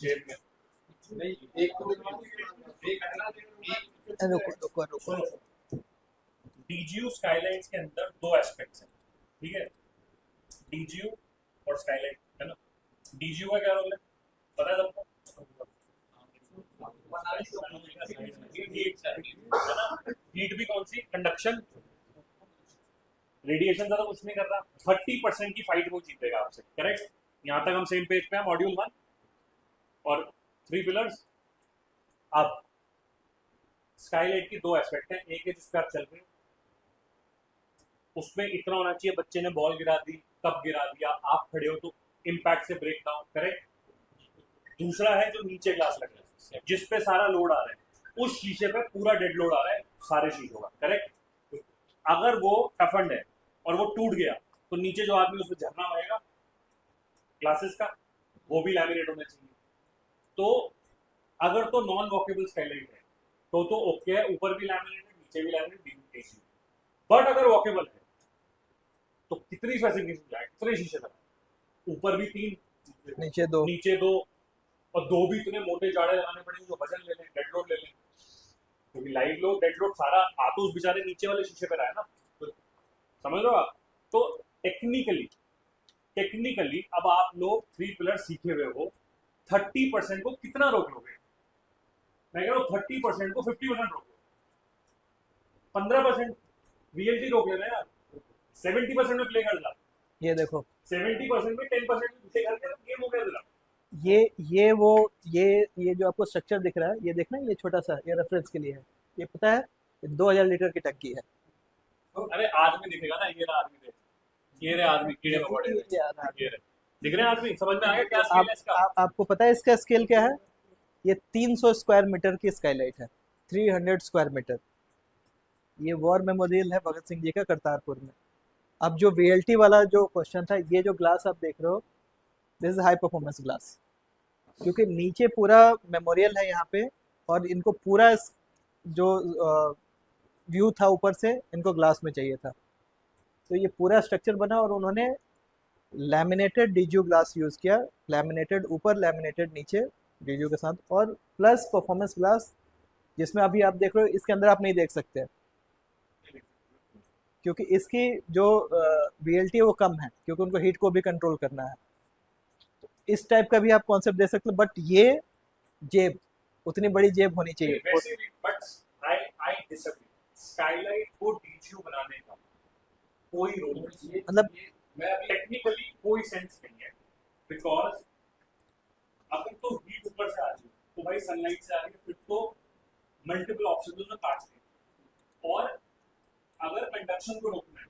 जेब में। नहीं, एक तो रुको रुको रुको, DGU स्काईलाइट्स के अंदर दो एस्पेक्ट्स हैं, ठीक है, DGU और स्काईलाइट, है ना। DGU का क्या रोल है पता है सबको? हीट भी कौन सी, कंडक्शन, रेडिएशन ज्यादा कुछ नहीं कर रहा, 30% की फाइट वो जीतेगा आपसे, करेक्ट। यहाँ तक हम सेम पेज पे हैं, मॉड्यूल 1 और 3 पिलर्स। अब स्काईलाइट की दो एस्पेक्ट हैं, एक है जिस पे आप चल रहे हो, उसमें इतना होना चाहिए बच्चे ने बॉल गिरा दी, कब गिरा दिया, आप खड़े हो तो इम्पैक्ट से ब्रेक डाउन, करेक्ट। दूसरा है जो नीचे ग्लास लग रहा है, जिस पे सारा लोड आ रहा है, उस शीशे पे पूरा डेड लोड आ रहा है सारे शीशों का, करेक्ट। अगर वो टफंड है और वो टूट गया तो नीचे जो आदमी उसमें झरना बहेगा ग्लासेस का, वो भी लैमिनेट होना चाहिए। तो अगर तो नॉन वॉकेबल स्काईलाइट है तो ओके है, ऊपर भी लैमिनेट है, नीचे भी लैमिनेट, बट अगर वॉकेबल है तो कितनी स्पेसिफिकेशन जाए, कितने शीशे तक, ऊपर भी 3, नीचे दो, नीचे 2, और 2 भी इतने मोटे जाड़े लगाने पड़ेंगे जो वजन ले लें, डेड लोड ले लें, क्योंकि लाइव लोड डेड लोड सारा आ तो उस बेचारे नीचे वाले शीशे पे रहा है ना, तो समझ रहे हो आप। तो टेक्निकली अब आप लोग 3 पिलर सीखे हुए हो, 30% को कितना रोक लोगे? मैं कह रहा हूँ 30% को 50% रोक लो, 15% VLT रोक लेना यार, 70% में प्ले कर ला, ये देखो 70% में 10% में प्ले करके गेम हो गया तेरा। ये जो आपको स्ट्रक्चर दिख रहा है, ये देखना, ये छोटा सा, ये रेफरेंस के लिए है, ये पता है 2000 लीटर की टंकी है। अरे आदमी दिखेगा ना, ये रहा आदमी, देख ये रहे आदमी, कीड़े मकोड़े, ये रहे दिख रहे हैं आदमी, समझ में आ गया क्या स्केल है इसका? आपको पता है इसका स्केल क्या है? ये 300 स्क्वायर मीटर की स्काईलाइट है, 300 स्क्वायर मीटर। ये वॉर मेमोरियल है भगत सिंह जी का करतारपुर में। अब जो VLT वाला जो क्वेश्चन था, ये जो ग्लास आप देख रहे हो, this is high performance glass, क्योंकि नीचे पूरा मेमोरियल है यहाँ पे, और इनको पूरा जो व्यू था ऊपर से, इनको ग्लास में चाहिए था, तो ये पूरा स्ट्रक्चर बना और उन्होंने लैमिनेटेड DGU ग्लास यूज़ किया, लैमिनेटेड ऊपर, लैमिनेटेड नीचे DGU के साथ, और प्लस परफॉर्मेंस ग्लास, जिसमें अभी आप देख रहे हो इसके अंदर आप नहीं देख सकते क्योंकि इसकी जो VLT है वो कम है, क्योंकि उनको हीट को भी कंट्रोल करना है। तो इस टाइप का भी आप कॉन्सेप्ट दे सकते हो, बट ये जेब, उतनी बड़ी जेब होनी चाहिए। वैसे भी बट आई डिसएग्री, स्काईलाइट को DGU बनाने का कोई रोल नहीं, मतलब मैं टेक्निकली कोई सेंस नहीं है, बिकॉज अगर तो हीट ऊपर से आ रही है तो भाई सनलाइट से आ रही है, फिर तो मल्टीपल ऑप्शन में काट दें। और अगर कंडक्शन को रोकना है,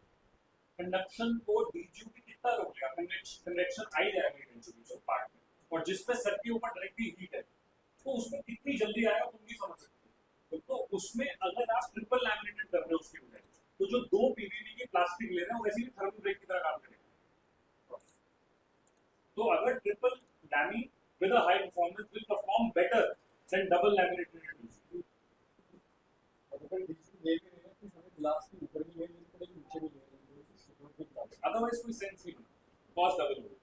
कंडक्शन को DGU भी कितना रोकेगा, कन्वेक्शन आ ही जाएगा इवेंचुअली जो पार्ट में, और जिसपे सर के ऊपर डायरेक्टली हीट है तो उसमें कितनी जल्दी आएगा तुम भी समझ सकते हो। तो उसमें अगर आप ट्रिपल लैमिनेटेड कर रहे हो उसकी बजाय, तो जो 2 PVB की प्लास्टिक ले रहे हैं वैसे भी थर्मल ब्रेक की तरह काम करेगा। तो अगर triple Lammy with a high performance will perform better than double laminated DGU. अगर डिजिटल ले भी रहे हैं तो हमें ग्लास के ऊपर भी ले लेनी पड़ेगी, नीचे भी ले लेनी पड़ेगी, सपोर्ट भी ग्लास। अदरवाइज कोई सेंस नहीं बना, कॉस्ट डबल होगी।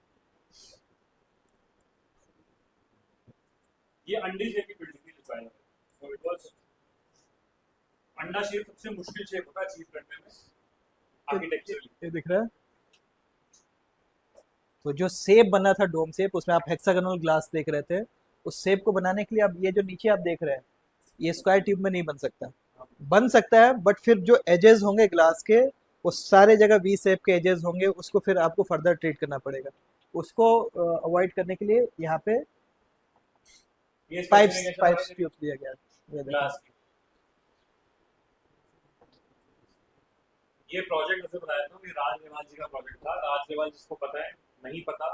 ये अंडे शेप की बिल्डिंग थी रिक्वायरमेंट, सो इट वाज अंडा शेप सबसे मुश्किल शेप होता है अचीव करने में आर्किटेक्चरली। ये दिख रहा है, तो जो शेप बना था डोम शेप, उसमें आप हेक्सागोनल ग्लास देख रहे थे, उस शेप को बनाने के लिए अब ये जो नीचे आप देख रहे हैं, ये स्क्वायर ट्यूब में नहीं बन सकता। बन सकता है बट फिर जो एजेस होंगे ग्लास के, वो सारे जगह वी शेप के एजेस होंगे, उसको फिर आपको फर्दर ट्रीट करना पड़ेगा। उसको अवॉइड करने के लिए यहाँ पे ये पाइप्स ट्यूब दिया गया है। ये देखो। ग्लास की ये प्रोजेक्ट जैसे बताया था कि राज रेवाल जी का प्रोजेक्ट था। राज रेवाल जिसको पता है, नहीं पता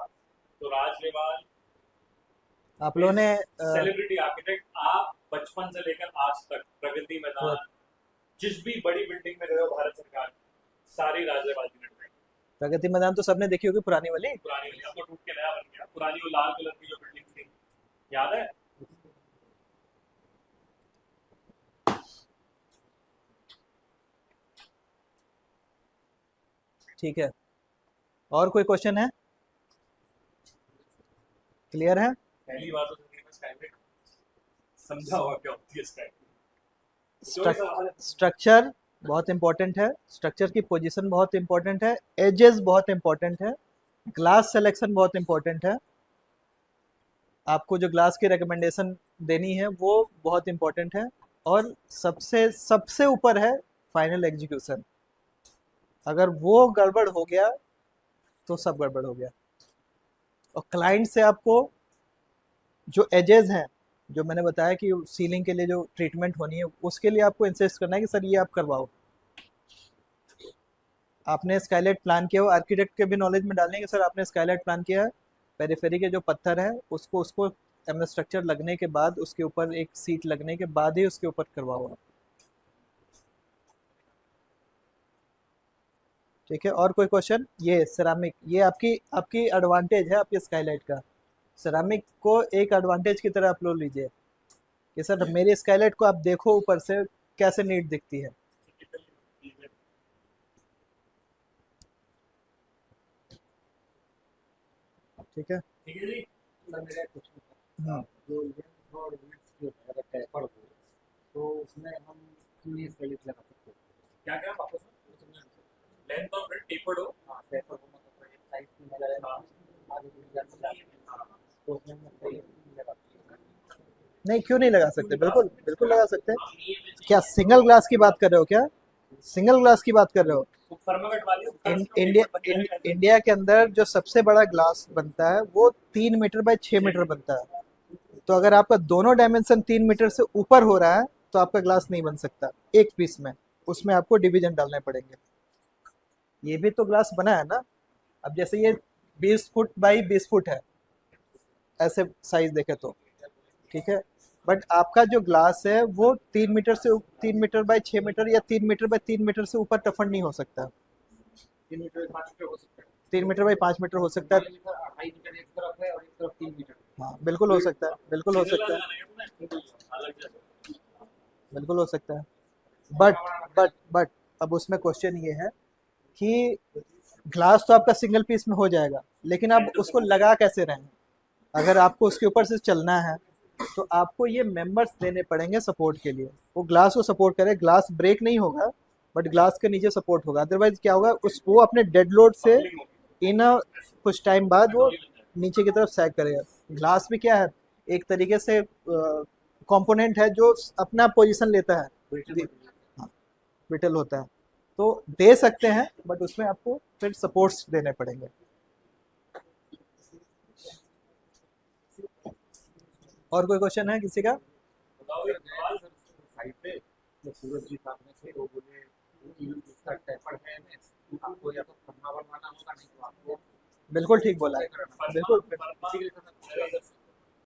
तो राज रेवाल आप लोगों ने सेलिब्रिटी आर्किटेक्ट। आप बचपन से लेकर आज तक प्रगति मैदान, जिस भी बड़ी बिल्डिंग में गए हो भारत सरकार, सारी राज रेवाल जी ने बनाई। प्रगति मैदान तो सबने देखी होगी, पुरानी वाली। पुरानी वाली अब तो टूट के नया बन गया। पुरानी वो लाल कलर की जो बिल्डिंग थी, याद है? ठीक है, और कोई क्वेश्चन है? क्लियर है? पहली बार तो जिंदगी में स्काईलाइट समझा होगा क्या होती है स्काईलाइट। स्ट्रक्चर बहुत इंपॉर्टेंट है, स्ट्रक्चर की पोजीशन बहुत इंपॉर्टेंट है, एजेस बहुत इंपॉर्टेंट है, ग्लास सिलेक्शन बहुत इंपॉर्टेंट है। आपको जो ग्लास की रिकमेंडेशन देनी है वो बहुत इंपॉर्टेंट है, और सबसे सबसे ऊपर है फाइनल एग्जीक्यूशन। अगर वो गड़बड़ हो गया तो सब गड़बड़ हो गया। और क्लाइंट से आपको जो एजेस हैं, जो मैंने बताया कि सीलिंग के लिए जो ट्रीटमेंट होनी है, उसके लिए आपको इंसिस्ट करना है कि सर ये आप करवाओ। आपने स्काईलाइट प्लान किया हो, आर्किटेक्ट के भी नॉलेज में डालने कि सर आपने स्काईलाइट प्लान किया है, पेरिफेरी के जो पत्थर है उसको एमएस स्ट्रक्चर लगने के बाद, उसके ऊपर एक सीट लगने के बाद ही उसके ऊपर करवाओ आप। ठीक है, और कोई क्वेश्चन? ये सेरामिक, ये आपकी आपकी एडवांटेज है आपके स्काईलाइट का। सेरामिक को एक एडवांटेज की तरह आप लोग लीजिए कि सर मेरी स्काईलाइट को आप देखो ऊपर से कैसे नीट दिखती है। ठीक है, ठीक है जी। सर मेरा एक क्वेश्चन था, जो लेंथ और विड्थ जो है अगर टेपर हो तो उसमें हम कितनी स्काईलाइट लगा सकते हैं? क्या क्या वापस लेंथ और विड्थ टेपर्ड हो। हाँ टेपर हो, मतलब एक साइड में लगाए आगे तो उसमें हम स्काईलाइट नहीं लगा सकते। नहीं क्यों नहीं लगा सकते, बिल्कुल बिल्कुल लगा सकते हैं। क्या सिंगल ग्लास की बात कर रहे हो? क्या सिंगल ग्लास की बात कर रहे हो? इंडिया के अंदर जो सबसे बड़ा ग्लास बनता है वो 3 मीटर बाय 6 मीटर बनता है। तो अगर आपका दोनों डायमेंशन 3 मीटर से ऊपर हो रहा है तो आपका ग्लास नहीं बन सकता एक पीस में, उसमें आपको डिवीजन डालने पड़ेंगे। ये भी तो ग्लास बना है ना। अब जैसे ये 20 फुट बाई 20 फुट है, ऐसे साइज देखे तो ठीक है, बट आपका जो ग्लास है वो 3 मीटर से 3 मीटर बाय 6 मीटर या 3 मीटर बाय 3 मीटर से ऊपर टफन नहीं हो सकता। 3 मीटर 5 मीटर हो सकता है। 3 मीटर बाय 5 मीटर हो सकता है। 2.5 मीटर एक तरफ है और एक तरफ 3 मीटर। हाँ बिल्कुल हो सकता है, बिल्कुल हो सकता है, बिल्कुल हो सकता है। बट अब उसमें क्वेश्चन ये है कि ग्लास तो आपका सिंगल पीस में हो जाएगा, लेकिन आप उसको लगा कैसे रहें? अगर आपको उसके ऊपर से चलना है तो आपको ये मेंबर्स देने पड़ेंगे सपोर्ट के लिए, वो ग्लास को सपोर्ट करे। ग्लास ब्रेक नहीं होगा बट ग्लास के नीचे सपोर्ट होगा, अदरवाइज क्या होगा, वो अपने डेड लोड से इन कुछ टाइम बाद वो नीचे की तरफ सैग करेगा। ग्लास भी क्या है, एक तरीके से कंपोनेंट है जो अपना पोजीशन लेता है, हाँ, ब्रिटल होता है। तो दे सकते हैं बट उसमें आपको फिर सपोर्ट्स देने पड़ेंगे। और कोई क्वेश्चन है किसी का? साइड पे जो सूरज जी सामने से वो बोले कि इसका टेपर है, आपको या तो फरमा बनवाना होगा, नहीं तो आपको बिल्कुल ठीक बोला है, बिल्कुल।